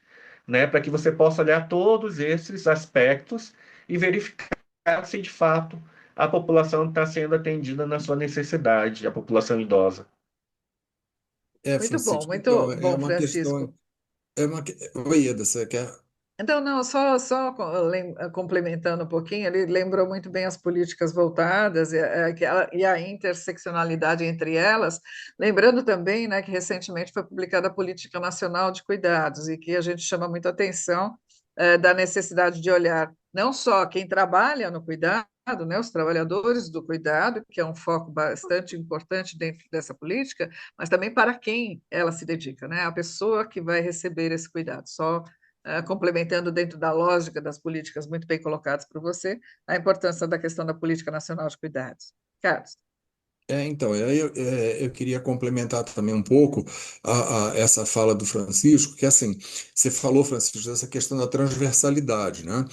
né? Para que você possa olhar todos esses aspectos e verificar se, de fato, a população está sendo atendida na sua necessidade, a população idosa. Francisco, então, muito é bom, uma questão. Francisco. Oi, Eda, você quer? Então, não, complementando um pouquinho, ele lembrou muito bem as políticas voltadas e a interseccionalidade entre elas, lembrando também, né, que recentemente foi publicada a Política Nacional de Cuidados, e que a gente chama muito atenção da necessidade de olhar não só quem trabalha no cuidado, né, os trabalhadores do cuidado, que é um foco bastante importante dentro dessa política, mas também para quem ela se dedica, né, a pessoa que vai receber esse cuidado. Só complementando dentro da lógica das políticas muito bem colocadas por você, a importância da questão da Política Nacional de Cuidados. Carlos. Então, aí eu queria complementar também um pouco essa fala do Francisco, que assim, você falou, Francisco, dessa questão da transversalidade, né?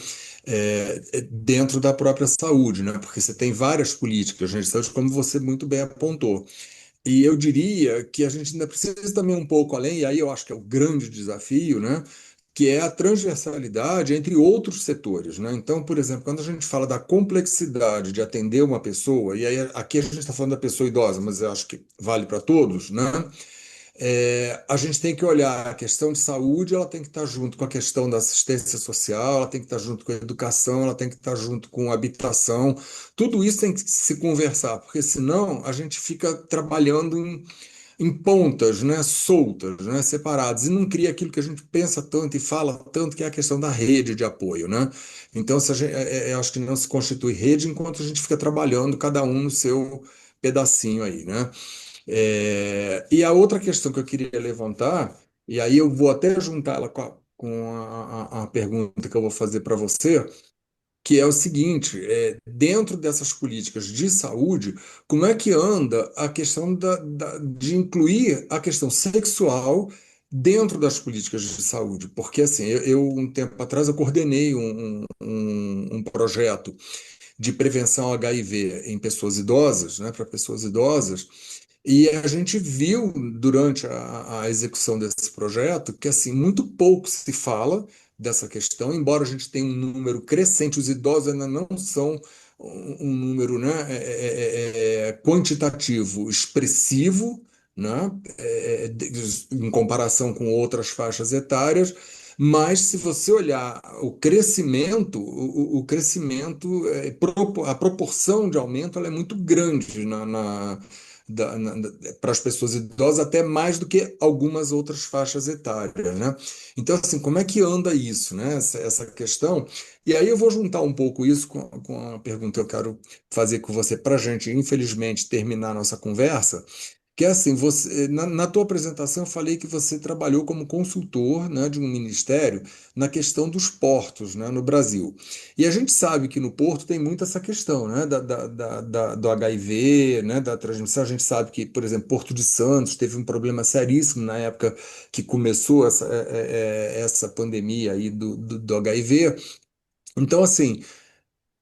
Dentro da própria saúde, né? Porque você tem várias políticas, né, de saúde, como você muito bem apontou. E eu diria que a gente ainda precisa também um pouco além, e aí eu acho que é o grande desafio, né? Que é a transversalidade entre outros setores, né? Então, por exemplo, quando a gente fala da complexidade de atender uma pessoa, e aí aqui a gente está falando da pessoa idosa, mas eu acho que vale para todos, né? A gente tem que olhar a questão de saúde, ela tem que estar junto com a questão da assistência social, ela tem que estar junto com a educação, ela tem que estar junto com a habitação. Tudo isso tem que se conversar, porque senão a gente fica trabalhando em pontas, né, soltas, né, separadas, e não cria aquilo que a gente pensa tanto e fala tanto, que é a questão da rede de apoio, né? Então, se a gente, eu acho que não se constitui rede enquanto a gente fica trabalhando, cada um no seu pedacinho aí, né? E a outra questão que eu queria levantar, e aí eu vou até juntar ela com a pergunta que eu vou fazer para você, que é o seguinte: dentro dessas políticas de saúde, como é que anda a questão de incluir a questão sexual dentro das políticas de saúde? Porque, assim, um tempo atrás, eu coordenei um projeto de prevenção ao HIV em pessoas idosas, né, para pessoas idosas, e a gente viu durante a execução desse projeto que assim muito pouco se fala dessa questão, embora a gente tenha um número crescente, os idosos ainda não são um número, né, quantitativo expressivo, né, em comparação com outras faixas etárias, mas se você olhar o crescimento, o crescimento, a proporção de aumento ela é muito grande para as pessoas idosas, até mais do que algumas outras faixas etárias, né? Então, assim, como é que anda isso, né? Essa questão. E aí eu vou juntar um pouco isso com a pergunta que eu quero fazer com você para a gente, infelizmente, terminar a nossa conversa. Que é assim, na tua apresentação eu falei que você trabalhou como consultor, né, de um ministério na questão dos portos, né, no Brasil. E a gente sabe que no porto tem muito essa questão, né, do HIV, né, da transmissão. A gente sabe que, por exemplo, Porto de Santos teve um problema seríssimo na época que começou essa pandemia aí do HIV. Então, assim,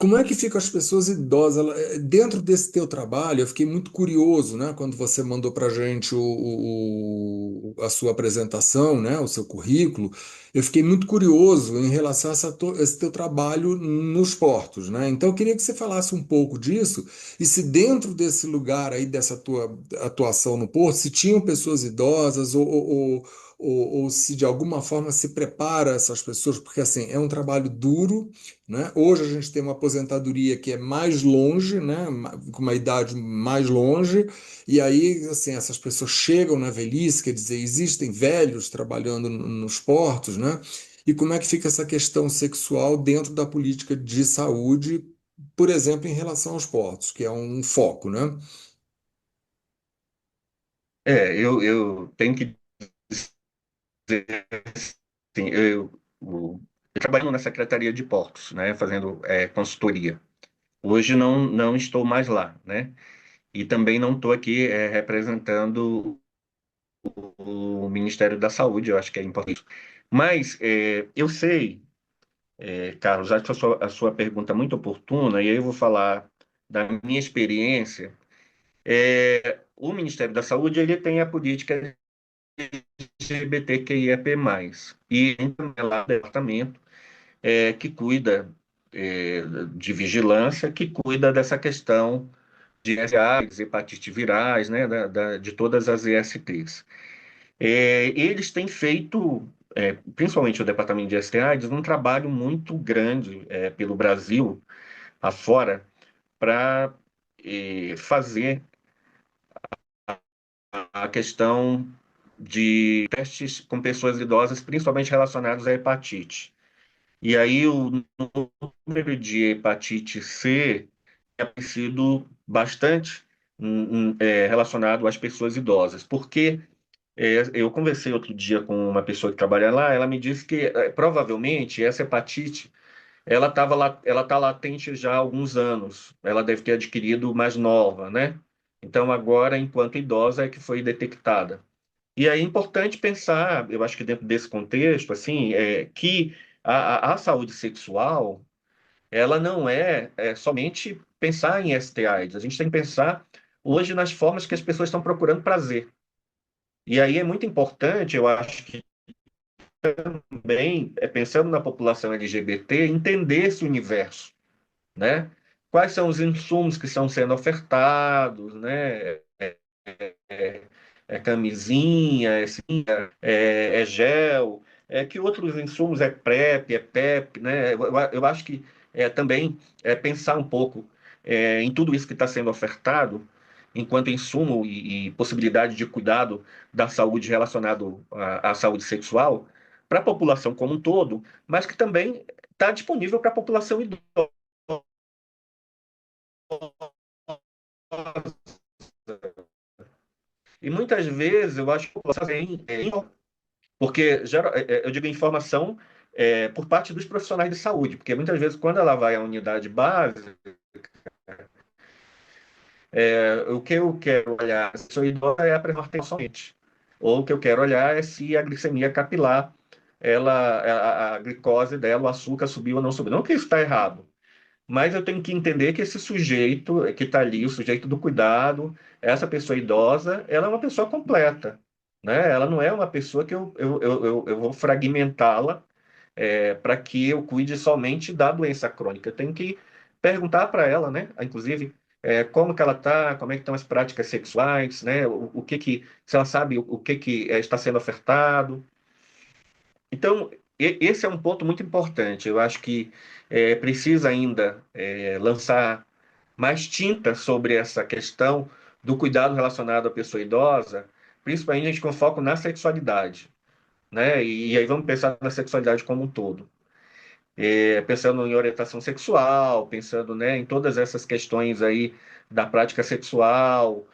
como é que ficam as pessoas idosas? Dentro desse teu trabalho, eu fiquei muito curioso, né, quando você mandou para a gente a sua apresentação, né, o seu currículo. Eu fiquei muito curioso em relação a esse teu trabalho nos portos, né? Então, eu queria que você falasse um pouco disso e se dentro desse lugar aí, dessa tua atuação no porto, se tinham pessoas idosas ou se de alguma forma se prepara essas pessoas, porque assim, é um trabalho duro, né? Hoje a gente tem uma aposentadoria que é mais longe, né? Com uma idade mais longe, e aí assim, essas pessoas chegam na velhice, quer dizer, existem velhos trabalhando nos portos, né? E como é que fica essa questão sexual dentro da política de saúde, por exemplo, em relação aos portos, que é um foco, né? Eu tenho que dizer assim, eu trabalho na Secretaria de Portos, né, fazendo consultoria. Hoje não estou mais lá, né? E também não estou aqui representando o Ministério da Saúde, eu acho que é importante. Mas eu sei, Carlos, acho a sua pergunta muito oportuna, e aí eu vou falar da minha experiência. O Ministério da Saúde ele tem a política LGBTQIAP+, e então, é lá o departamento que cuida é, de vigilância, que cuida dessa questão de STIs, hepatite virais, né, de todas as ESTs. Eles têm feito, principalmente o departamento de STIs, um trabalho muito grande pelo Brasil afora para fazer a questão de testes com pessoas idosas, principalmente relacionados à hepatite. E aí o número de hepatite C tem sido bastante relacionado às pessoas idosas, porque eu conversei outro dia com uma pessoa que trabalha lá, ela me disse que provavelmente essa hepatite ela está latente já há alguns anos, ela deve ter adquirido mais nova, né? Então agora, enquanto idosa, é que foi detectada. E aí é importante pensar, eu acho que dentro desse contexto, assim, que a saúde sexual, ela não é somente pensar em STIs. A gente tem que pensar hoje nas formas que as pessoas estão procurando prazer. E aí é muito importante, eu acho que também, pensando na população LGBT, entender esse universo, né? Quais são os insumos que estão sendo ofertados, né? Camisinha, é gel, que outros insumos é PrEP, é PEP, né? Eu acho que também pensar um pouco em tudo isso que está sendo ofertado enquanto insumo e possibilidade de cuidado da saúde relacionado à saúde sexual para a população como um todo, mas que também está disponível para a população idosa. E muitas vezes eu acho que a população porque eu digo informação por parte dos profissionais de saúde, porque muitas vezes quando ela vai à unidade base, o que eu quero olhar se a pessoa idosa é a pressão arterial somente, ou o que eu quero olhar é se a glicemia capilar, a glicose dela, o açúcar subiu ou não subiu. Não que isso está errado, mas eu tenho que entender que esse sujeito que está ali, o sujeito do cuidado, essa pessoa idosa, ela é uma pessoa completa, né? Ela não é uma pessoa que eu vou fragmentá-la para que eu cuide somente da doença crônica. Eu tenho que perguntar para ela, né? Inclusive, como que ela está, como é que estão as práticas sexuais, né? Se ela sabe o que que está sendo ofertado. Então, esse é um ponto muito importante. Eu acho que precisa ainda lançar mais tinta sobre essa questão do cuidado relacionado à pessoa idosa, principalmente a gente com foco na sexualidade, né? E aí vamos pensar na sexualidade como um todo. Pensando em orientação sexual, pensando, né, em todas essas questões aí da prática sexual,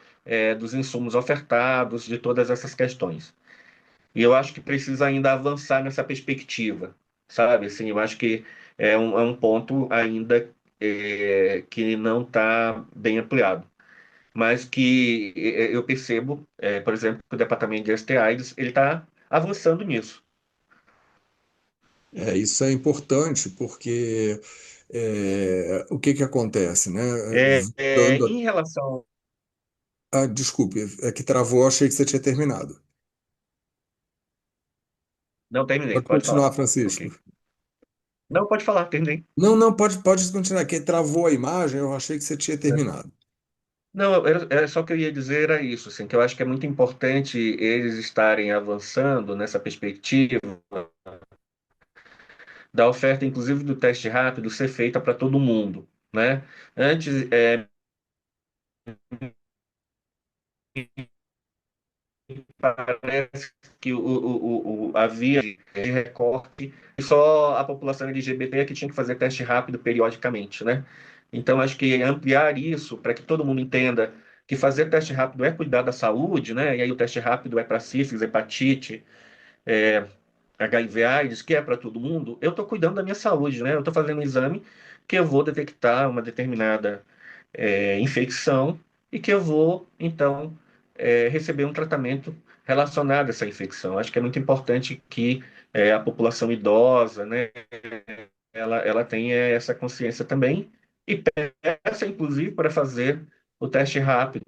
dos insumos ofertados, de todas essas questões. E eu acho que precisa ainda avançar nessa perspectiva, sabe? Assim, eu acho que é um ponto ainda que não está bem ampliado, mas que eu percebo, por exemplo, que o Departamento de STIs ele está avançando nisso. Isso é importante porque o que que acontece, né? Voltando Em relação. desculpe, é que travou, achei que você tinha terminado. Não, terminei, Pode pode falar. continuar, Francisco. Ok. Não, pode falar, terminei. Não, não, pode continuar, que travou a imagem, eu achei que você tinha terminado. Não, era só o que eu ia dizer era isso, assim, que eu acho que é muito importante eles estarem avançando nessa perspectiva da oferta, inclusive do teste rápido, ser feita para todo mundo, né? Antes, parece que havia de recorte e só a população LGBT é que tinha que fazer teste rápido periodicamente, né? Então, acho que ampliar isso para que todo mundo entenda que fazer teste rápido é cuidar da saúde, né? E aí o teste rápido é para sífilis, hepatite, HIV/AIDS, que é para todo mundo. Eu estou cuidando da minha saúde, né? Eu estou fazendo um exame que eu vou detectar uma determinada infecção e que eu vou, então, receber um tratamento relacionada a essa infecção. Acho que é muito importante que a população idosa, né, ela tenha essa consciência também e peça, inclusive, para fazer o teste rápido.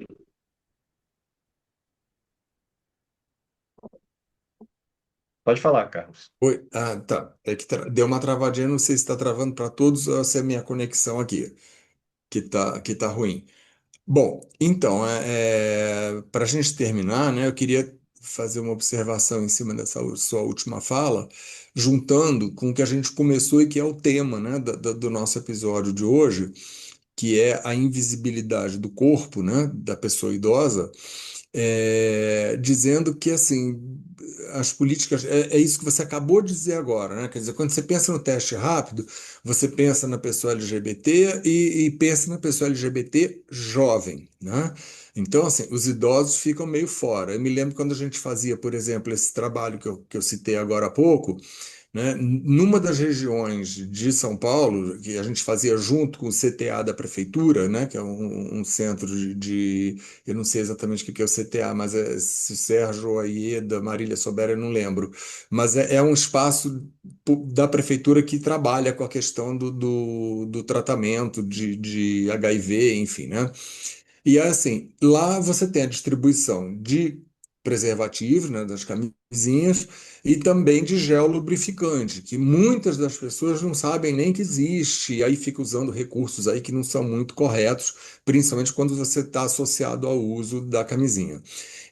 Pode falar, Carlos. Oi, tá. É que deu uma travadinha, não sei se está travando para todos ou se é minha conexão aqui que tá ruim. Bom, então, para a gente terminar, né, eu queria fazer uma observação em cima dessa sua última fala, juntando com o que a gente começou e que é o tema, né, do nosso episódio de hoje, que é a invisibilidade do corpo, né, da pessoa idosa, dizendo que assim as políticas é isso que você acabou de dizer agora, né? Quer dizer, quando você pensa no teste rápido, você pensa na pessoa LGBT e pensa na pessoa LGBT jovem, né? Então, assim, os idosos ficam meio fora. Eu me lembro quando a gente fazia, por exemplo, esse trabalho que eu citei agora há pouco, né? Numa das regiões de São Paulo, que a gente fazia junto com o CTA da prefeitura, né? Que é um centro eu não sei exatamente o que é o CTA, mas se o Sérgio, a Ieda, Marília souber, eu não lembro, mas é um espaço da prefeitura que trabalha com a questão do tratamento de HIV, enfim, né? E é assim, lá você tem a distribuição de preservativos, né, das camisinhas, e também de gel lubrificante, que muitas das pessoas não sabem nem que existe, e aí fica usando recursos aí que não são muito corretos, principalmente quando você está associado ao uso da camisinha.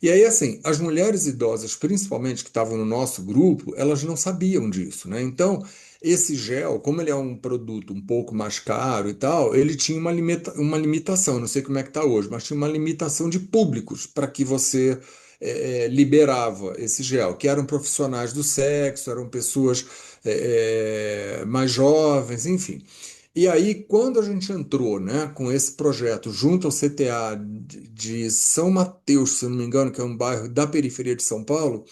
E aí, assim, as mulheres idosas, principalmente que estavam no nosso grupo, elas não sabiam disso, né? Então, esse gel, como ele é um produto um pouco mais caro e tal, ele tinha uma limitação, não sei como é que está hoje, mas tinha uma limitação de públicos para que você liberava esse gel, que eram profissionais do sexo, eram pessoas mais jovens, enfim. E aí, quando a gente entrou, né, com esse projeto junto ao CTA de São Mateus, se eu não me engano, que é um bairro da periferia de São Paulo,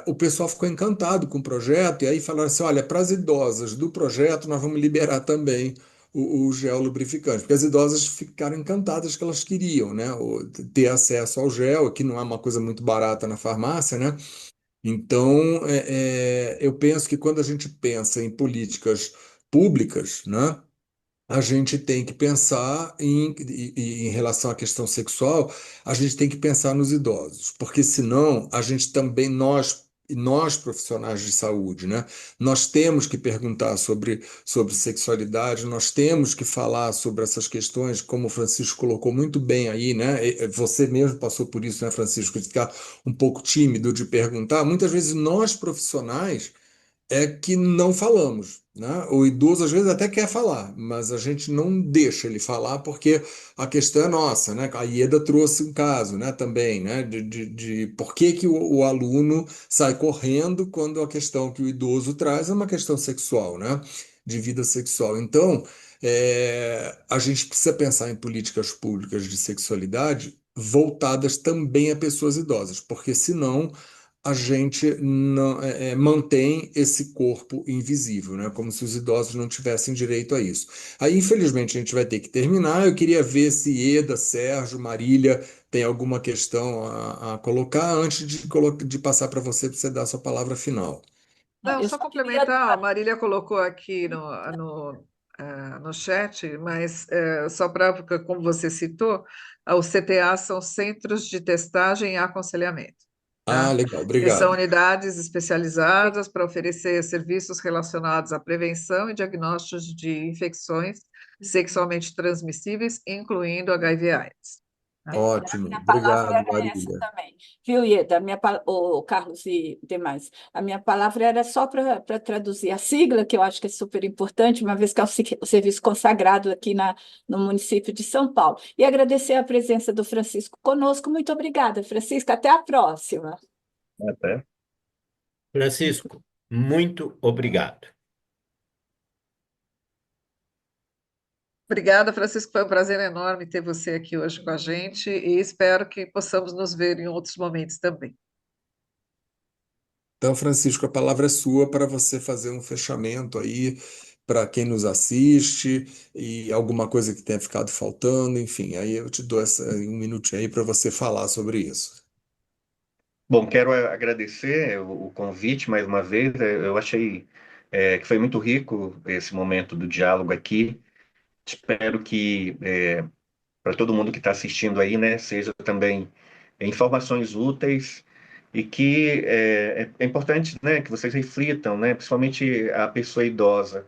o pessoal ficou encantado com o projeto e aí falaram assim: olha, para as idosas do projeto, nós vamos liberar também o gel lubrificante, porque as idosas ficaram encantadas que elas queriam, né, ter acesso ao gel, que não é uma coisa muito barata na farmácia, né? Então, eu penso que quando a gente pensa em políticas públicas, né, a gente tem que pensar em relação à questão sexual, a gente tem que pensar nos idosos, porque senão a gente também, nós profissionais de saúde, né, nós temos que perguntar sobre sexualidade, nós temos que falar sobre essas questões, como o Francisco colocou muito bem aí, né, você mesmo passou por isso, né, Francisco, de ficar um pouco tímido de perguntar, muitas vezes nós profissionais é que não falamos, né? O idoso às vezes até quer falar, mas a gente não deixa ele falar porque a questão é nossa, né? A Ieda trouxe um caso, né, também, né, de por que que o aluno sai correndo quando a questão que o idoso traz é uma questão sexual, né? De vida sexual. Então, a gente precisa pensar em políticas públicas de sexualidade voltadas também a pessoas idosas, porque senão a gente não, mantém esse corpo invisível, né? Como se os idosos não tivessem direito a isso. Aí, infelizmente, a gente vai ter que terminar. Eu queria ver se Eda, Sérgio, Marília tem alguma questão a colocar antes de passar para você dar a sua palavra final. Não, Eu só só queria. complementar, a Marília colocou aqui no chat, mas só para, como você citou, os CTA são Centros de Testagem e Aconselhamento, Ah, tá? legal, E são obrigado. unidades especializadas para oferecer serviços relacionados à prevenção e diagnósticos de infecções sexualmente transmissíveis, incluindo HIV/AIDS. Tá? Ótimo, Minha palavra obrigado, era essa Marília. também. Viu, Ieda? O Carlos e demais. A minha palavra era só para traduzir a sigla, que eu acho que é super importante, uma vez que é o serviço consagrado aqui no município de São Paulo. E agradecer a presença do Francisco conosco. Muito obrigada, Francisco. Até a próxima. Até. Francisco, muito obrigado. Obrigada, Francisco. Foi um prazer enorme ter você aqui hoje com a gente e espero que possamos nos ver em outros momentos também. Então, Francisco, a palavra é sua para você fazer um fechamento aí para quem nos assiste e alguma coisa que tenha ficado faltando, enfim, aí eu te dou um minutinho aí para você falar sobre isso. Bom, quero agradecer o convite mais uma vez. Eu achei que foi muito rico esse momento do diálogo aqui. Espero que para todo mundo que está assistindo aí, né, seja também informações úteis e que é importante, né, que vocês reflitam, né, principalmente a pessoa idosa,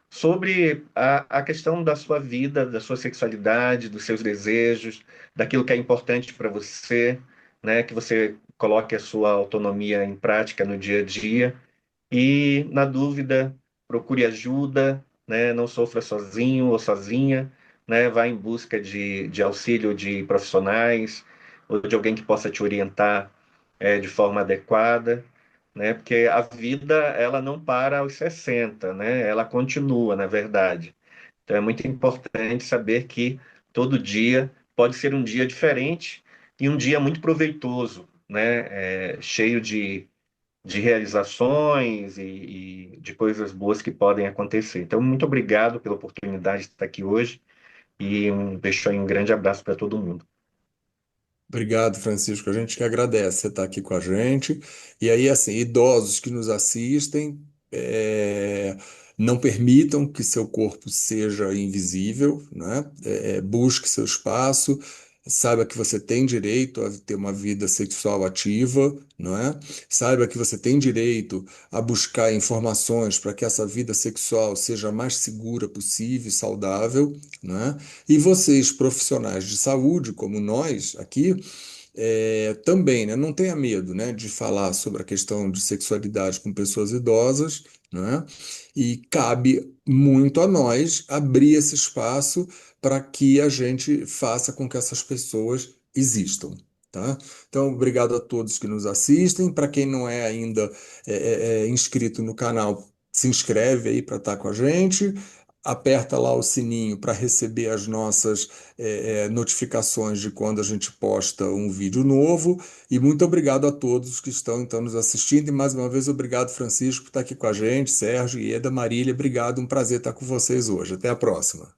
sobre a questão da sua vida, da sua sexualidade, dos seus desejos, daquilo que é importante para você, né, que você coloque a sua autonomia em prática no dia a dia e, na dúvida, procure ajuda, né? Não sofra sozinho ou sozinha, né? Vá em busca de auxílio de profissionais ou de alguém que possa te orientar de forma adequada, né? Porque a vida, ela não para aos 60, né? Ela continua, na verdade. Então, é muito importante saber que todo dia pode ser um dia diferente e um dia muito proveitoso, né? Cheio de realizações e de coisas boas que podem acontecer. Então, muito obrigado pela oportunidade de estar aqui hoje e deixo aí um grande abraço para todo mundo. Obrigado, Francisco. A gente que agradece você estar aqui com a gente. E aí, assim, idosos que nos assistem, não permitam que seu corpo seja invisível, né? Busque seu espaço, saiba que você tem direito a ter uma vida sexual ativa, não é? Saiba que você tem direito a buscar informações para que essa vida sexual seja a mais segura possível e saudável, né? E vocês, profissionais de saúde, como nós aqui, também, né, não tenha medo, né, de falar sobre a questão de sexualidade com pessoas idosas, né? E cabe muito a nós abrir esse espaço para que a gente faça com que essas pessoas existam. Tá? Então, obrigado a todos que nos assistem. Para quem não é ainda inscrito no canal, se inscreve aí para estar com a gente. Aperta lá o sininho para receber as nossas notificações de quando a gente posta um vídeo novo. E muito obrigado a todos que estão então nos assistindo. E mais uma vez, obrigado, Francisco, por estar aqui com a gente, Sérgio, Ieda, Marília, obrigado, um prazer estar com vocês hoje. Até a próxima.